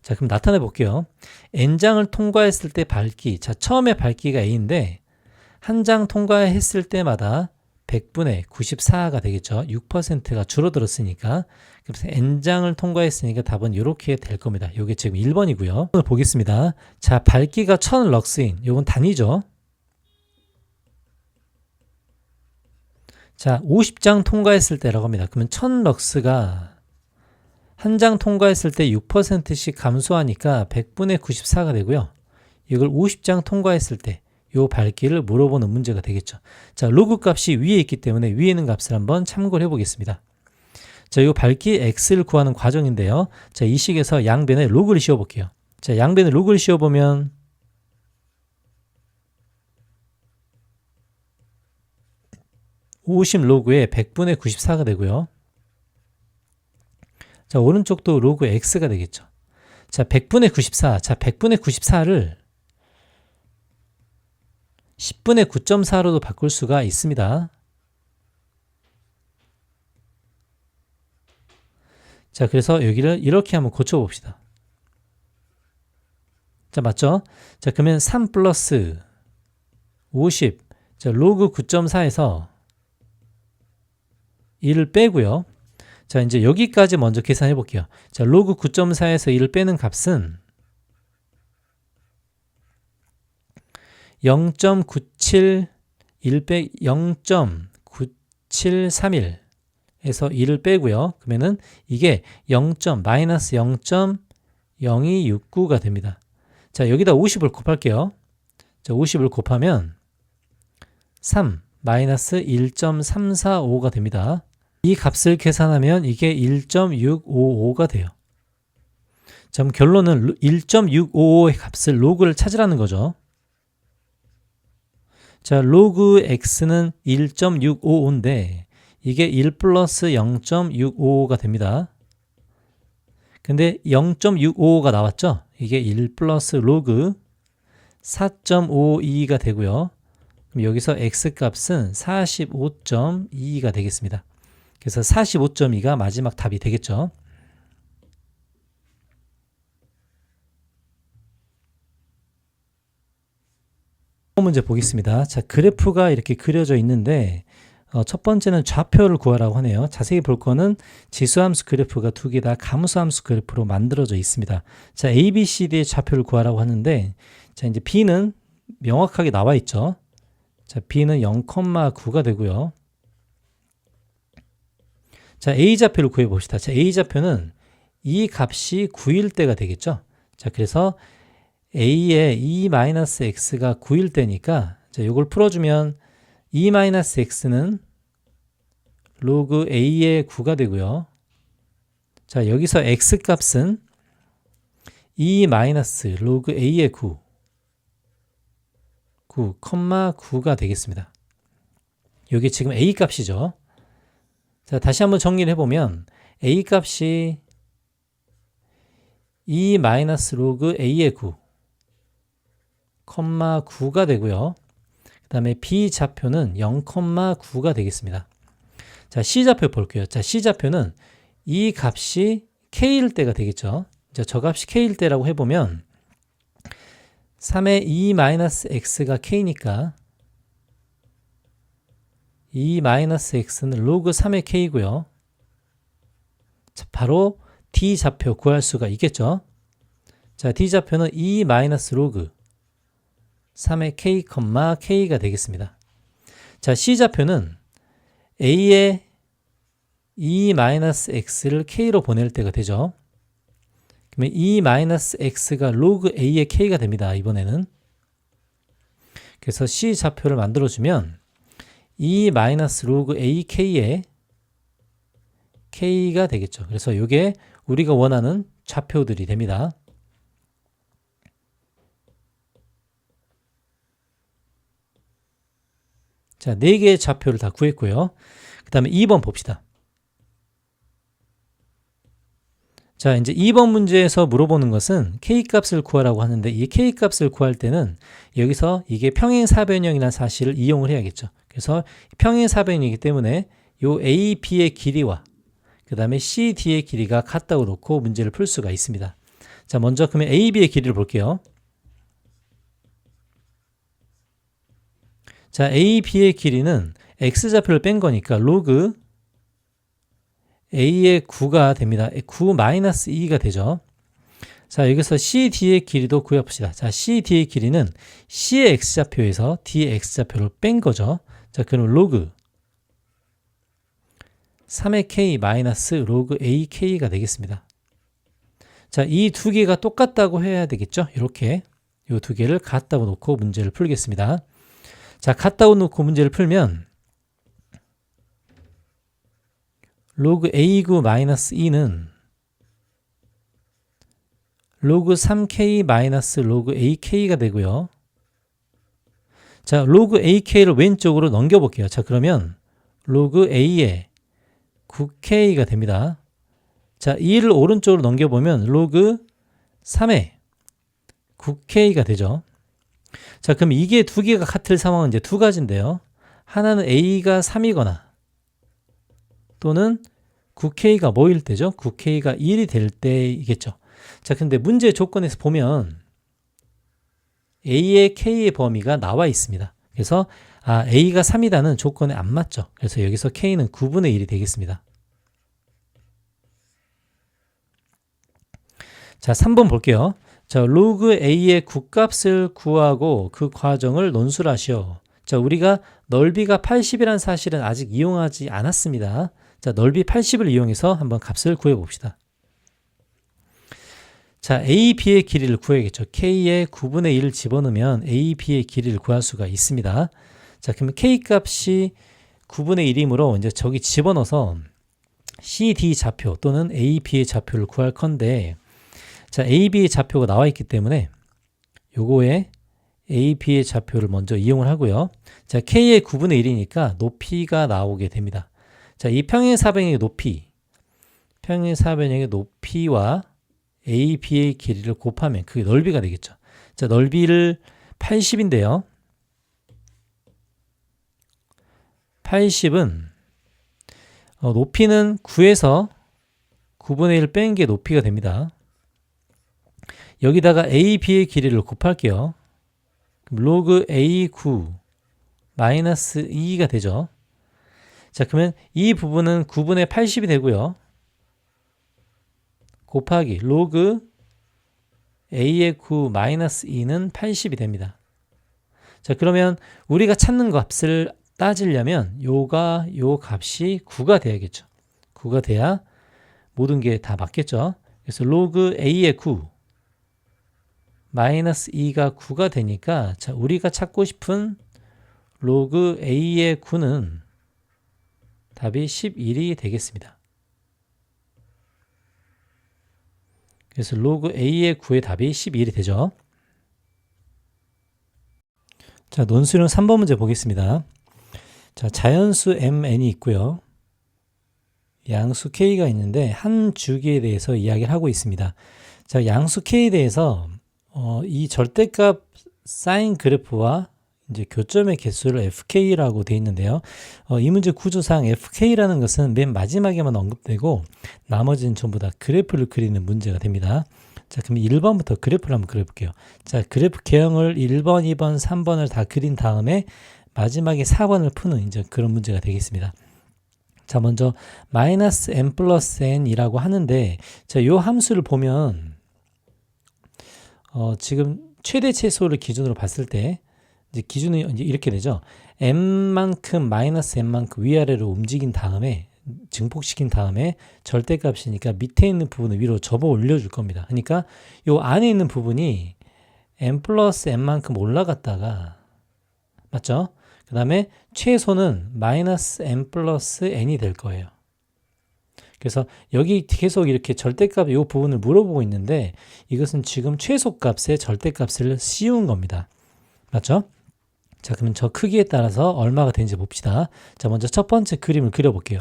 자, 그럼 나타내 볼게요. n장을 통과했을 때 밝기. 자, 처음에 밝기가 a인데 한 장 통과했을 때마다 100분의 94가 되겠죠. 6%가 줄어들었으니까. 그래서 n장을 통과했으니까 답은 이렇게 될 겁니다. 이게 지금 1번이고요. 오늘 보겠습니다. 자, 밝기가 1000럭스인 이건 단위죠. 자, 50장 통과했을 때라고 합니다. 그러면 1000럭스가 한 장 통과했을 때 6%씩 감소하니까 100분의 94가 되고요. 이걸 50장 통과했을 때 요 밝기를 물어보는 문제가 되겠죠. 자, 로그 값이 위에 있기 때문에 위에 있는 값을 한번 참고를 해보겠습니다. 자, 요 밝기 x를 구하는 과정인데요. 자, 이 식에서 양변에 로그를 씌워볼게요. 자, 양변에 로그를 씌워보면 50 로그에 100분의 94가 되고요. 자, 오른쪽도 로그 x가 되겠죠. 자, 100분의 94. 자, 100분의 94를 10분의 9.4로도 바꿀 수가 있습니다. 자, 그래서 여기를 이렇게 한번 고쳐봅시다. 자, 맞죠? 자, 그러면 3 플러스 50. 자, 로그 9.4에서 1을 빼고요. 자, 이제 여기까지 먼저 계산해 볼게요. 자, 로그 9.4에서 1을 빼는 값은 0.97 0.9731에서 1을 빼고요. 그러면은 이게 마이너스 0.0269가 됩니다. 자, 여기다 50을 곱할게요. 자, 50을 곱하면 3 마이너스 1.345가 됩니다. 이 값을 계산하면 이게 1.655가 돼요. 자, 그럼 결론은 1.655의 값을 로그를 찾으라는 거죠. 자, 로그 x는 1.655인데 이게 1 플러스 0.655가 됩니다. 근데 0.655가 나왔죠? 이게 1 플러스 로그 4.52가 되고요. 그럼 여기서 x 값은 45.22가 되겠습니다. 그래서 45.2가 마지막 답이 되겠죠. 문제 보겠습니다. 자, 그래프가 이렇게 그려져 있는데 첫 번째는 좌표를 구하라고 하네요. 자세히 볼 거는 지수함수 그래프가 두 개 다 감수함수 그래프로 만들어져 있습니다. 자, A, B, C, D의 좌표를 구하라고 하는데, 자, 이제 B는 명확하게 나와 있죠. 자, B는 0,9가 되고요. 자, A 좌표를 구해 봅시다. 자, A 좌표는 이 값이 9일 때가 되겠죠. 자, 그래서 A의 E-x가 9일 때니까, 자, 요걸 풀어주면 E-x는 로그 A의 9가 되고요. 자, 여기서 x 값은 E-로그 A의 9,9가 되겠습니다. 여기 지금 A 값이죠. 자, 다시 한번 정리를 해보면 A 값이 E-로그 A의 9,9가 되고요. 그 다음에 B 좌표는 0,9가 되겠습니다. 자, C 좌표 볼게요. 자, C 좌표는 이 값이 K일 때가 되겠죠. 자, 저 값이 K일 때라고 해보면 3의 E-x가 K니까 E-x는 로그 3의 K고요. 자, 바로 D 좌표 구할 수가 있겠죠. 자, D 좌표는 E-로그 3의 K, K가 되겠습니다. 자, C 좌표는 A의 E-x를 K로 보낼 때가 되죠. 그러면 E-x가 로그 A의 K가 됩니다. 이번에는. 그래서 C 좌표를 만들어주면 E-로그 AK의 K가 되겠죠. 그래서 이게 우리가 원하는 좌표들이 됩니다. 자, 4개의 좌표를 다 구했고요. 그 다음에 2번 봅시다. 자, 이제 2번 문제에서 물어보는 것은 K값을 구하라고 하는데, 이 K값을 구할 때는 여기서 이게 평행사변형이라는 사실을 이용을 해야겠죠. 그래서 평행사변이기 때문에 요 A, B의 길이와 그 다음에 C, D의 길이가 같다고 놓고 문제를 풀 수가 있습니다. 자, 먼저 그러면 A, B의 길이를 볼게요. 자, A, B의 길이는 X좌표를 뺀 거니까 로그 A의 9가 됩니다. 9-2가 되죠. 자, 여기서 C, D의 길이도 구해봅시다. 자, C, D의 길이는 C의 X좌표에서 D의 X좌표를 뺀 거죠. 자, 그럼 로그 3의 K 마이너스 로그 AK가 되겠습니다. 자, 이 두 개가 똑같다고 해야 되겠죠? 이렇게 이 두 개를 같다고 놓고 문제를 풀겠습니다. 자, 같다고 놓고 문제를 풀면 로그 A9 마이너스 2는 로그 3K 마이너스 로그 AK가 되고요. 자, 로그 AK를 왼쪽으로 넘겨볼게요. 자, 그러면 로그 A의 9K가 됩니다. 자, 2를 오른쪽으로 넘겨보면 로그 3의 9K가 되죠. 자, 그럼 이게 두 개가 같을 상황은 이제 두 가지인데요. 하나는 A가 3이거나 또는 9K가 뭐일 때죠? 9K가 1이 될 때이겠죠. 자, 근데 문제 조건에서 보면 A의 K의 범위가 나와 있습니다. 그래서 A가 3이라는 조건에 안 맞죠. 그래서 여기서 K는 9분의 1이 되겠습니다. 자, 3번 볼게요. 자, 로그 A의 굿값을 구하고 그 과정을 논술하시오. 자, 우리가 넓이가 80이라는 사실은 아직 이용하지 않았습니다. 자, 넓이 80을 이용해서 한번 값을 구해봅시다. 자, A, B의 길이를 구해야겠죠. K의 9분의 1을 집어넣으면 A, B의 길이를 구할 수가 있습니다. 자, 그러면 K 값이 9분의 1이므로 이제 저기 집어넣어서 C, D 좌표 또는 A, B의 좌표를 구할 건데, 자, A, B의 좌표가 나와 있기 때문에 요거에 A, B의 좌표를 먼저 이용을 하고요. 자, K의 9분의 1이니까 높이가 나오게 됩니다. 자, 이 평행사변형의 높이, 평행사변형의 높이와 A, B의 길이를 곱하면 그게 넓이가 되겠죠. 자, 넓이를 80인데요. 80은 높이는 9에서 9분의 1 뺀 게 높이가 됩니다. 여기다가 A, B의 길이를 곱할게요. 그럼 로그 A9 마이너스 2가 되죠. 자, 그러면 이 부분은 9분의 80이 되고요. 곱하기 로그 A의 9 마이너스 2는 80이 됩니다. 자, 그러면 우리가 찾는 값을 따지려면 요 값이 9가 돼야겠죠. 9가 돼야 모든 게 다 맞겠죠. 그래서 로그 A의 9 마이너스 2가 9가 되니까, 자, 우리가 찾고 싶은 로그 A의 9는 답이 11이 되겠습니다. 그래서 로그 A의 9의 답이 11이 되죠. 자, 논술형 3번 문제 보겠습니다. 자, 자연수 MN이 있고요. 양수 K가 있는데 한 주기에 대해서 이야기를 하고 있습니다. 자, 양수 K에 대해서 이 절대값 사인 그래프와 이제 교점의 개수를 FK라고 되어 있는데요. 이 문제 구조상 FK라는 것은 맨 마지막에만 언급되고 나머지는 전부 다 그래프를 그리는 문제가 됩니다. 자, 그럼 1번부터 그래프를 한번 그려볼게요. 자, 그래프 개형을 1번, 2번, 3번을 다 그린 다음에 마지막에 4번을 푸는 이제 그런 문제가 되겠습니다. 자, 먼저 마이너스 n 플러스 n이라고 하는데, 자, 요 함수를 보면 지금 최대 최소를 기준으로 봤을 때 이제 기준이 이제 이렇게 되죠. n만큼 마이너스 n만큼 위아래로 움직인 다음에 증폭시킨 다음에 절대값이니까 밑에 있는 부분을 위로 접어 올려줄 겁니다. 그러니까 요 안에 있는 부분이 n 플러스 n만큼 올라갔다가, 맞죠? 그 다음에 최소는 마이너스 n 플러스 n이 될 거예요. 그래서 여기 계속 이렇게 절대값 이 부분을 물어보고 있는데 이것은 지금 최소값의 절대값을 씌운 겁니다. 맞죠? 자, 그러면 저 크기에 따라서 얼마가 되는지 봅시다. 자, 먼저 첫 번째 그림을 그려볼게요.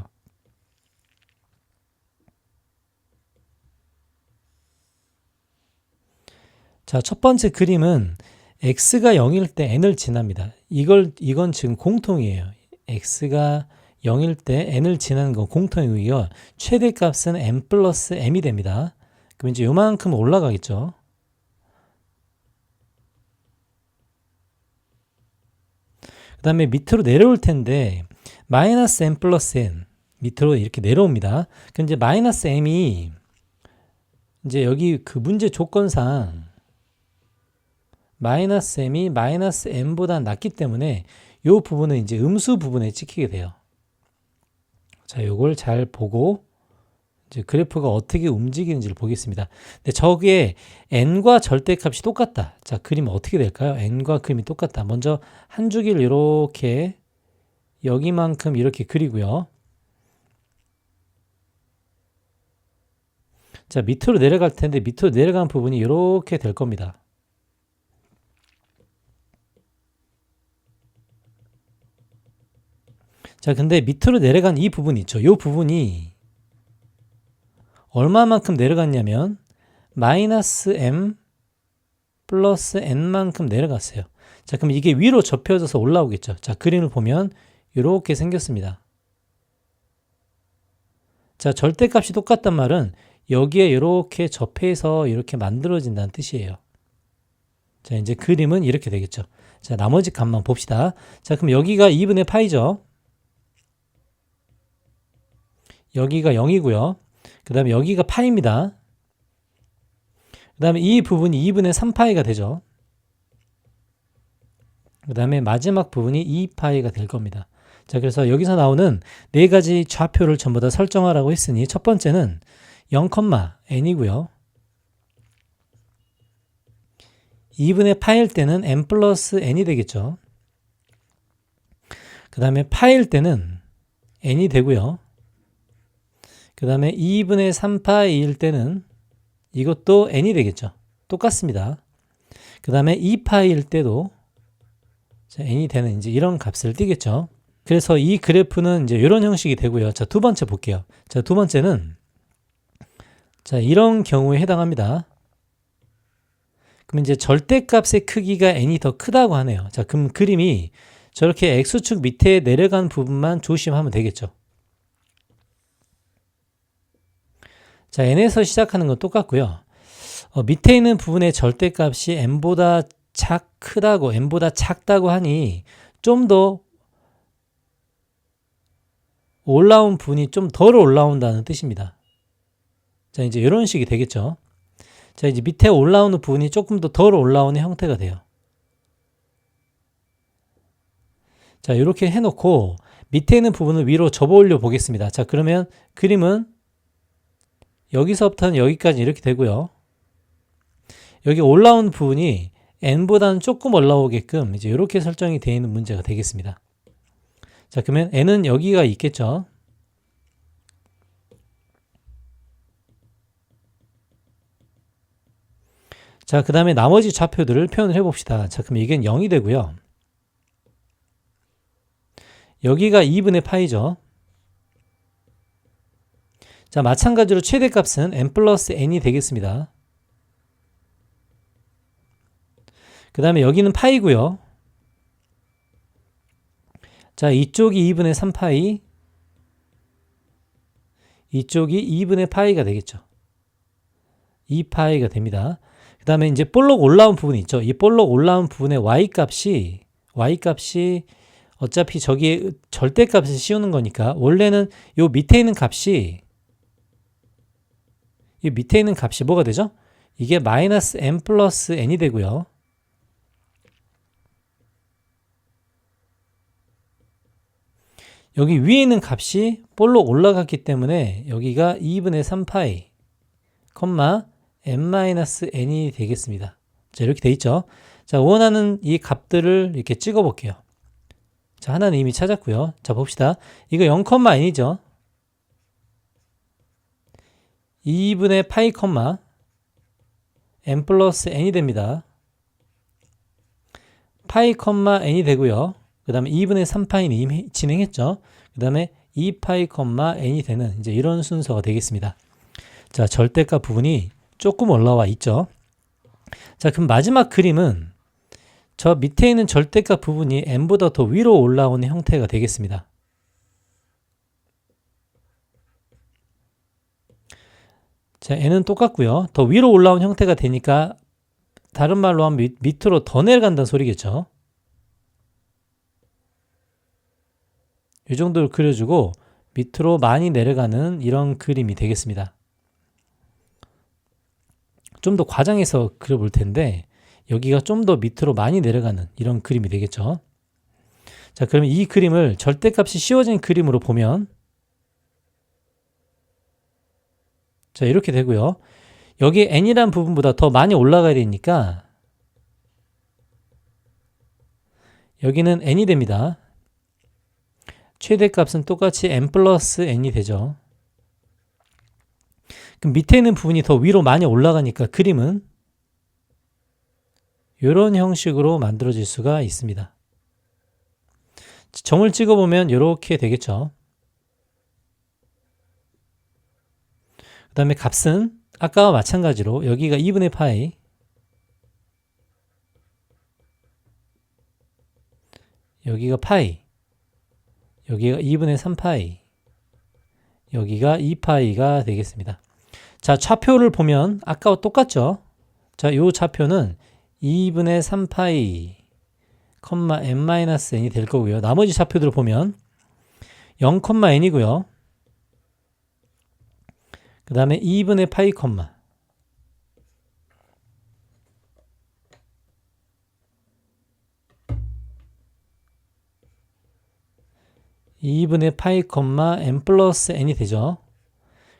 자, 첫 번째 그림은 x가 0일 때 n을 지납니다. 이건 지금 공통이에요. x가 0일 때 n을 지나는 건 공통이고요. 최대값은 n 플러스 m이 됩니다. 그럼 이제 요만큼 올라가겠죠. 그 다음에 밑으로 내려올 텐데 마이너스 n 플러스 n 밑으로 이렇게 내려옵니다. 그럼 이제 마이너스 m이 이제 여기 그 문제 조건상 마이너스 m이 마이너스 n보다 낮기 때문에 이 부분은 이제 음수 부분에 찍히게 돼요. 자, 요걸 잘 보고 이제 그래프가 어떻게 움직이는지를 보겠습니다. 근데 저기에 n과 절대값이 똑같다. 자, 그림은 어떻게 될까요? n과 그림이 똑같다. 먼저 한 주기를 이렇게 여기만큼 이렇게 그리고요. 자, 밑으로 내려갈 텐데 밑으로 내려가는 부분이 이렇게 될 겁니다. 자, 근데 밑으로 내려간 이 부분이 있죠. 이 부분이 얼마만큼 내려갔냐면 마이너스 m 플러스 n만큼 내려갔어요. 자, 그럼 이게 위로 접혀져서 올라오겠죠. 자, 그림을 보면 이렇게 생겼습니다. 자, 절대값이 똑같단 말은 여기에 이렇게 접해서 이렇게 만들어진다는 뜻이에요. 자, 이제 그림은 이렇게 되겠죠. 자, 나머지 값만 봅시다. 자, 그럼 여기가 2분의 파이죠. 여기가 0이고요. 그 다음에 여기가 파입니다. 그 다음에 이 부분이 2분의 3파이가 되죠. 그 다음에 마지막 부분이 2파이가 될 겁니다. 자, 그래서 여기서 나오는 네 가지 좌표를 전부 다 설정하라고 했으니 첫 번째는 0,n이고요. 2분의 파일 때는 n 플러스 n이 되겠죠. 그 다음에 파일 때는 n이 되고요. 그 다음에 2분의 3파이일 때는 이것도 n이 되겠죠. 똑같습니다. 그 다음에 2파일 때도 n이 되는 이제 이런 값을 띄겠죠. 그래서 이 그래프는 이제 이런 형식이 되고요. 자, 두 번째 볼게요. 자, 두 번째는 자, 이런 경우에 해당합니다. 그럼 이제 절대값의 크기가 n이 더 크다고 하네요. 자, 그럼 그림이 저렇게 x축 밑에 내려간 부분만 조심하면 되겠죠. 자, n에서 시작하는 건 똑같고요. 밑에 있는 부분의 절대값이 n보다 크다고, n보다 작다고 하니 좀 더 올라온 부분이 좀 덜 올라온다는 뜻입니다. 자, 이제 이런 식이 되겠죠. 자, 이제 밑에 올라오는 부분이 조금 더 덜 올라오는 형태가 돼요. 자, 이렇게 해놓고 밑에 있는 부분을 위로 접어 올려 보겠습니다. 자, 그러면 그림은 여기서부터는 여기까지 이렇게 되고요. 여기 올라온 부분이 n보다는 조금 올라오게끔 이제 이렇게 설정이 되어 있는 문제가 되겠습니다. 자, 그러면 n은 여기가 있겠죠. 자, 그 다음에 나머지 좌표들을 표현을 해봅시다. 자, 그럼 이게 0이 되고요. 여기가 2분의 파이죠. 자, 마찬가지로 최대값은 n 플러스 n이 되겠습니다. 그 다음에 여기는 파이고요. 자, 이쪽이 2분의 3파이, 이쪽이 2분의 파이가 되겠죠. 2파이가 됩니다. 그 다음에 이제 볼록 올라온 부분이 있죠. 이 볼록 올라온 부분의 y값이 어차피 저기에 절대값을 씌우는 거니까 원래는 요 밑에 있는 값이 이 밑에 있는 값이 뭐가 되죠? 이게 마이너스 n 플러스 n이 되고요. 여기 위에 있는 값이 볼록 올라갔기 때문에 여기가 2분의 3파이, n-n이 되겠습니다. 자, 이렇게 돼 있죠. 자, 원하는 이 값들을 이렇게 찍어 볼게요. 자, 하나는 이미 찾았고요. 자, 봅시다. 이거 0,n이죠. 2분의 파이, n 플러스 n이 됩니다. 파이, n이 되고요. 그 다음에 2분의 3파이는 이미 진행했죠. 그 다음에 2파이, n이 되는 이제 이런 순서가 되겠습니다. 자, 절대값 부분이 조금 올라와 있죠. 자, 그럼 마지막 그림은 저 밑에 있는 절대값 부분이 n보다 더 위로 올라오는 형태가 되겠습니다. 자, n은 똑같고요. 더 위로 올라온 형태가 되니까 다른 말로 하면 밑으로 더 내려간다는 소리겠죠. 이 정도를 그려주고 밑으로 많이 내려가는 이런 그림이 되겠습니다. 좀 더 과장해서 그려볼 텐데 여기가 좀 더 밑으로 많이 내려가는 이런 그림이 되겠죠. 자, 그러면 이 그림을 절대값이 씌워진 그림으로 보면 자, 이렇게 되고요. 여기 n이란 부분보다 더 많이 올라가야 되니까 여기는 n이 됩니다. 최대값은 똑같이 n 플러스 n이 되죠. 그럼 밑에 있는 부분이 더 위로 많이 올라가니까 그림은 이런 형식으로 만들어질 수가 있습니다. 점을 찍어보면 이렇게 되겠죠. 그 다음에 값은 아까와 마찬가지로 여기가 2분의 파이, 여기가 파이, 여기가 2분의 3파이, 여기가 2파이가 되겠습니다. 자, 좌표를 보면 아까와 똑같죠? 자, 요 좌표는 2분의 3파이, n-n이 될 거고요. 나머지 좌표들을 보면 0,n이고요. 그 다음에 2분의 파이, 2분의 파이, n 플러스 n이 되죠.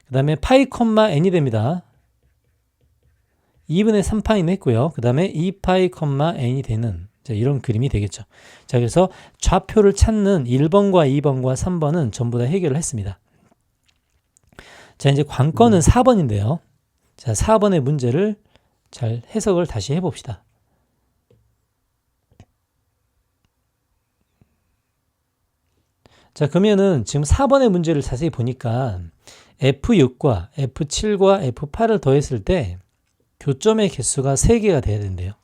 그 다음에 파이, n이 됩니다. 2분의 3파이는 했고요. 그 다음에 2파이, n이 되는 이런 그림이 되겠죠. 자, 그래서 좌표를 찾는 1번과 2번과 3번은 전부 다 해결을 했습니다. 자, 이제 관건은 4번인데요. 자, 4번의 문제를 잘 해석을 다시 해봅시다. 자, 그러면은 지금 4번의 문제를 자세히 보니까 F6과 F7과 F8을 더했을 때 교점의 개수가 3개가 돼야 된대요.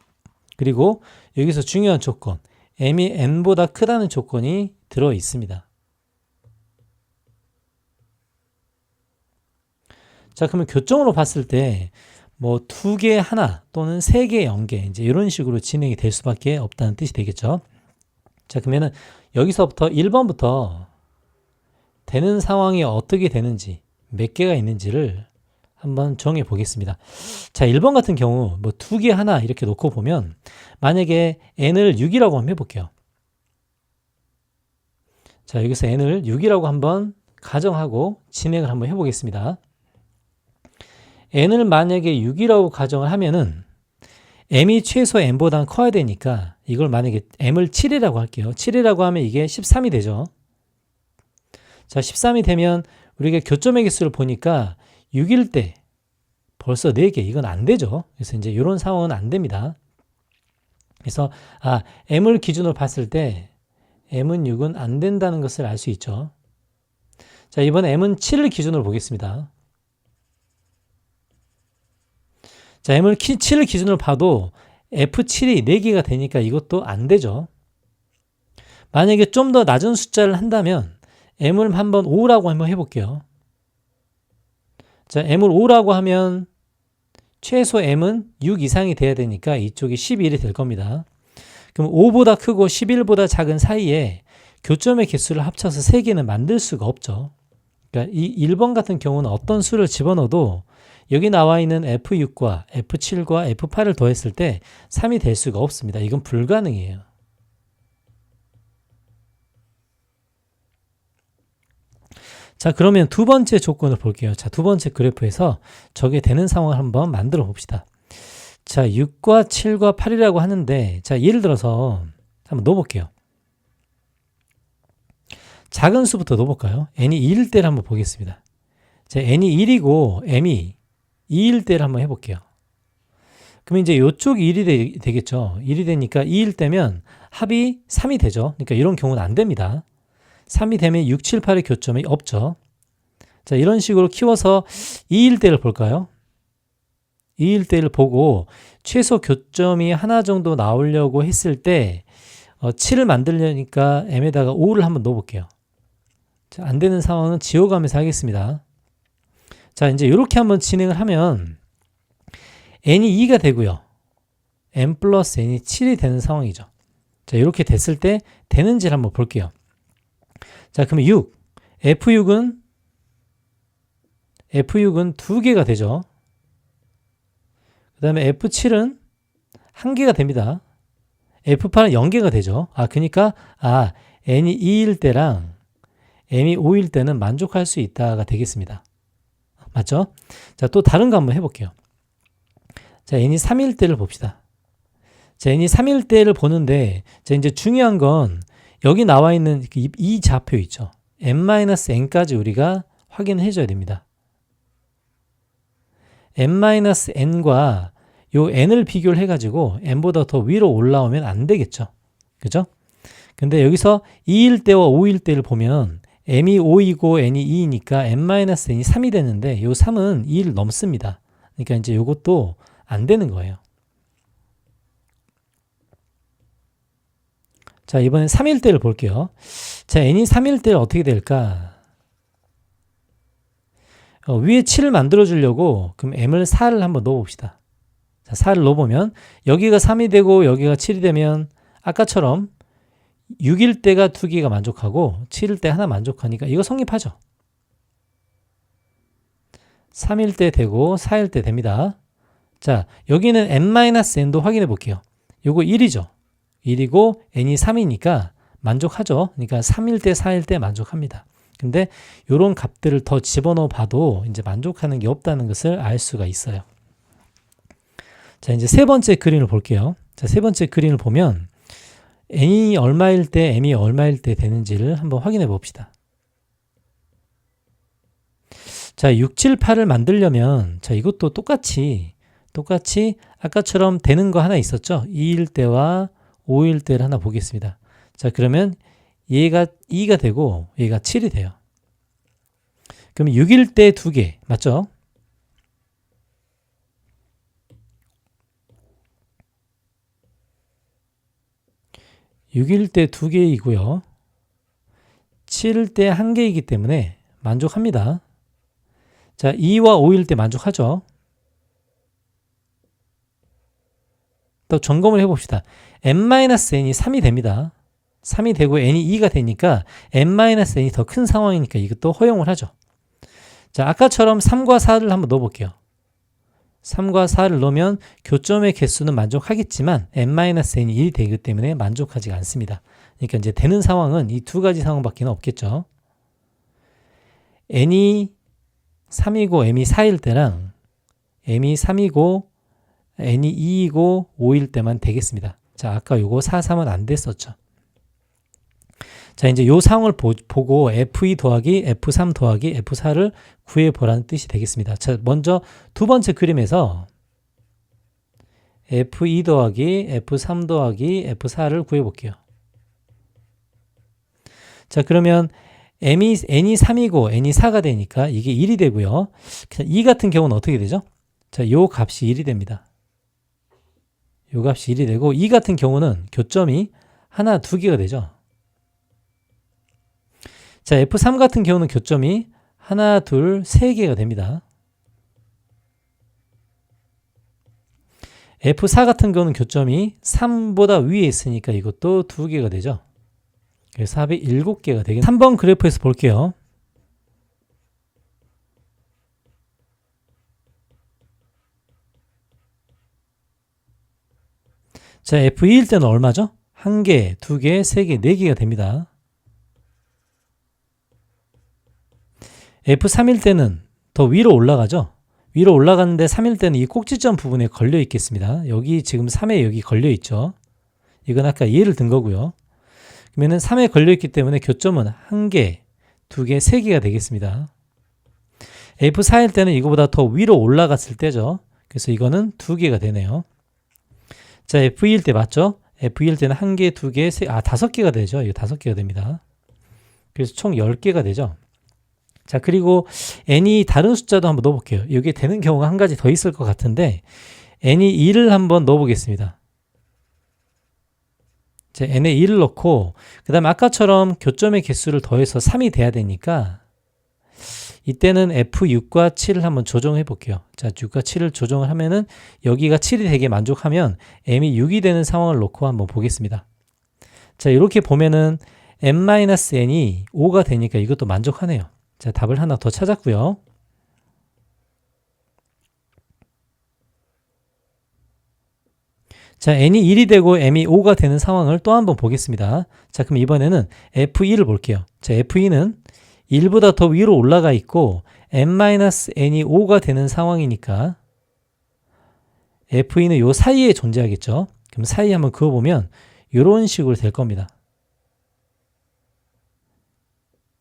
그리고 여기서 중요한 조건, m이 n보다 크다는 조건이 들어 있습니다. 자, 그러면 교점으로 봤을 때 뭐 2개 하나 또는 3개 0개 이제 이런 식으로 진행이 될 수밖에 없다는 뜻이 되겠죠. 자, 그러면은 여기서부터 1번부터 되는 상황이 어떻게 되는지, 몇 개가 있는지를 한번 정해 보겠습니다. 자, 1번 같은 경우 뭐 2개 하나 이렇게 놓고 보면 만약에 n을 6이라고 한번 해볼게요. 자, 여기서 n을 6이라고 한번 가정하고 진행을 한번 해보겠습니다. n을 만약에 6이라고 가정을 하면은 m이 최소 n보다 커야 되니까 이걸 만약에 m을 7이라고 할게요. 7이라고 하면 이게 13이 되죠. 자, 13이 되면 우리가 교점의 개수를 보니까 6일 때 벌써 4개, 이건 안 되죠. 그래서 이제 이런 상황은 안 됩니다. 그래서 m을 기준으로 봤을 때 m은 6은 안 된다는 것을 알 수 있죠. 자, 이번에 m은 7을 기준으로 보겠습니다. 자, m을 7을 기준으로 봐도 F7이 4개가 되니까 이것도 안 되죠. 만약에 좀 더 낮은 숫자를 한다면 m을 한번 5라고 한번 해볼게요. 자, m을 5라고 하면 최소 m은 6 이상이 돼야 되니까 이쪽이 11이 될 겁니다. 그럼 5보다 크고 11보다 작은 사이에 교점의 개수를 합쳐서 3개는 만들 수가 없죠. 그러니까 이 1번 같은 경우는 어떤 수를 집어넣어도 여기 나와 있는 F6과 F7과 F8을 더했을 때 3이 될 수가 없습니다. 이건 불가능해요. 자, 그러면 두 번째 조건을 볼게요. 자, 두 번째 그래프에서 저게 되는 상황을 한번 만들어 봅시다. 자, 6과 7과 8이라고 하는데, 자, 예를 들어서 한번 넣어볼게요. 작은 수부터 넣어볼까요? n이 2일 때를 한번 보겠습니다. 자, n이 1이고 m이 2일 때를 한번 해볼게요. 그러면 이제 이쪽이 1이 되겠죠. 1이 되니까 2일 때면 합이 3이 되죠. 그러니까 이런 경우는 안 됩니다. 3이 되면 6, 7, 8의 교점이 없죠. 자, 이런 식으로 키워서 2일 때를 볼까요? 2일 때를 보고 최소 교점이 하나 정도 나오려고 했을 때 7을 만들려니까 m에다가 5를 한번 넣어볼게요. 자, 안 되는 상황은 지워가면서 하겠습니다. 자, 이제 이렇게 한번 진행을 하면 n이 2가 되고요. n 플러스 n이 7이 되는 상황이죠. 자, 이렇게 됐을 때 되는지를 한번 볼게요. 자, 그러면 6. F6은 2개가 되죠. 그 다음에 F7은 1개가 됩니다. F8은 0개가 되죠. 그러니까 n이 2일 때랑 m이 5일 때는 만족할 수 있다가 되겠습니다. 맞죠? 자, 또 다른 거 한번 해볼게요. 자, n이 3일 때를 봅시다. 자, n이 3일 때를 보는데, 자, 이제 중요한 건 여기 나와 있는 이 좌표 있죠. n-n까지 우리가 확인해 줘야 됩니다. n-n과 요 n을 비교를 해가지고 n보다 더 위로 올라오면 안 되겠죠. 그죠? 근데 여기서 2일 때와 5일 때를 보면 m이 5이고 n이 2이니까 n-n이 3이 되는데 요 3은 2를 넘습니다. 그러니까 이제 요것도 안 되는 거예요. 자, 이번엔 3일 때를 볼게요. 자, n이 3일 때는 어떻게 될까? 위에 7을 만들어 주려고 그럼 m을 4를 한번 넣어 봅시다. 자, 4를 넣어 보면 여기가 3이 되고 여기가 7이 되면 아까처럼 6일 때가 2개가 만족하고 7일 때 하나 만족하니까 이거 성립하죠. 3일 때 되고 4일 때 됩니다. 자, 여기는 n-n도 확인해 볼게요. 요거 1이죠. 1이고 n이 3이니까 만족하죠. 그러니까 3일 때 4일 때 만족합니다. 근데 이런 값들을 더 집어넣어 봐도 이제 만족하는 게 없다는 것을 알 수가 있어요. 자, 이제 세 번째 그림을 볼게요. 자, 세 번째 그림을 보면 n이 얼마일 때 m이 얼마일 때 되는지를 한번 확인해 봅시다. 자, 6, 7, 8을 만들려면 자, 이것도 똑같이 아까처럼 되는 거 하나 있었죠? 2일 때와 5일 때를 하나 보겠습니다. 자, 그러면 얘가 2가 되고 얘가 7이 돼요. 그럼 6일 때 2개 맞죠? (6일 때) 2개이고요. 7일 때 1개이기 때문에 만족합니다. 자, 2와 5일 때 만족하죠. 또 점검을 해봅시다. n-n이 3이 됩니다. 3이 되고 n이 2가 되니까 n-n이 더 큰 상황이니까 이것도 허용을 하죠. 자, 아까처럼 3과 4를 한번 넣어볼게요. 3과 4를 넣으면 교점의 개수는 만족하겠지만 n-n이 1이 되기 때문에 만족하지 않습니다. 그러니까 이제 되는 상황은 이 두 가지 상황밖에 없겠죠. n이 3이고 m이 4일 때랑 m이 3이고 n이 2이고 5일 때만 되겠습니다. 자, 아까 요거 4, 3은 안 됐었죠. 자, 이제 요 상황을 보고 F2 더하기 F3 더하기 F4를 구해보라는 뜻이 되겠습니다. 자, 먼저 두 번째 그림에서 F2 더하기 F3 더하기 F4를 구해볼게요. 자, 그러면 n이 3이고 n이 4가 되니까 이게 1이 되고요. 이 같은 경우는 어떻게 되죠? 자, 요 값이 1이 됩니다. 요 값이 1이 되고 이 같은 경우는 교점이 하나, 2개가 되죠. 자, F3 같은 경우는 교점이 하나, 둘, 3개가 됩니다. F4 같은 경우는 교점이 3보다 위에 있으니까 이것도 2개가 되죠. 그래서 합이 7개가 되겠네요. 3번 그래프에서 볼게요. 자, F2일 때는 얼마죠? 1개, 2개, 3개, 4개가 됩니다. F3일 때는 더 위로 올라가죠? 위로 올라가는데 3일 때는 이 꼭지점 부분에 걸려 있겠습니다. 여기 지금 3에 여기 걸려 있죠. 이건 아까 예를 든 거고요. 그러면은 3에 걸려 있기 때문에 교점은 1개, 2개, 3개가 되겠습니다. F4일 때는 이거보다 더 위로 올라갔을 때죠. 그래서 이거는 2개가 되네요. 자, F2일 때 맞죠? F2일 때는 1개, 2개, 5개가 되죠. 이거 5개가 됩니다. 그래서 총 10개가 되죠. 자, 그리고 n이 다른 숫자도 한번 넣어볼게요. 여기에 되는 경우가 한 가지 더 있을 것 같은데 n이 2를 한번 넣어보겠습니다. 자, n에 2를 넣고 그 다음에 아까처럼 교점의 개수를 더해서 3이 돼야 되니까 이때는 F6과 7을 한번 조정해 볼게요. 자, 6과 7을 조정을 하면은 여기가 7이 되게 만족하면 m이 6이 되는 상황을 놓고 한번 보겠습니다. 자, 이렇게 보면은 n-n이 5가 되니까 이것도 만족하네요. 자, 답을 하나 더 찾았고요. 자, n이 1이 되고 m이 5가 되는 상황을 또 한번 보겠습니다. 자, 그럼 이번에는 F2를 볼게요. 자, F2는 1보다 더 위로 올라가 있고 n-n이 5가 되는 상황이니까 FE는 요 사이에 존재하겠죠. 그럼 사이에 한번 그어보면 이런 식으로 될 겁니다.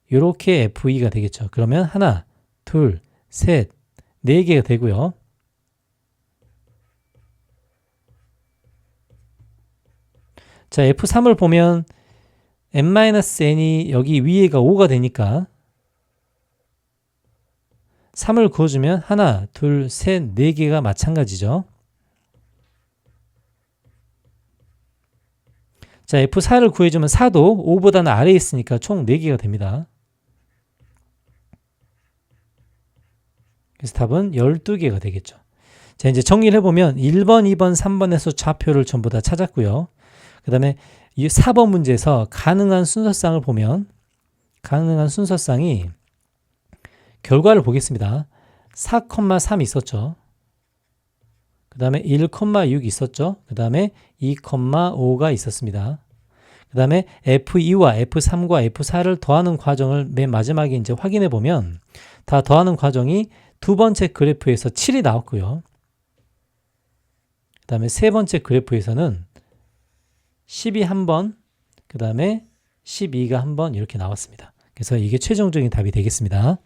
이렇게 FE가 되겠죠. 그러면 하나, 둘, 셋, 네 개가 되고요. 자, F3을 보면 n-n이 여기 위에가 5가 되니까 3을 그어주면 하나, 둘, 셋, 네 개가 마찬가지죠. 자, F4를 구해주면 4도 5보다는 아래에 있으니까 총 4개가 됩니다. 그래서 답은 12개가 되겠죠. 자, 이제 정리를 해보면 1번, 2번, 3번에서 좌표를 전부 다 찾았고요. 그 다음에 이 4번 문제에서 가능한 순서쌍을 보면 가능한 순서쌍이 결과를 보겠습니다. 4,3 있었죠. 그 다음에 1,6 있었죠. 그 다음에 2,5가 있었습니다. 그 다음에 F2와 F3과 F4를 더하는 과정을 맨 마지막에 이제 확인해 보면 다 더하는 과정이 두 번째 그래프에서 7이 나왔고요. 그 다음에 세 번째 그래프에서는 10이 한 번, 그 다음에 12가 한 번 이렇게 나왔습니다. 그래서 이게 최종적인 답이 되겠습니다.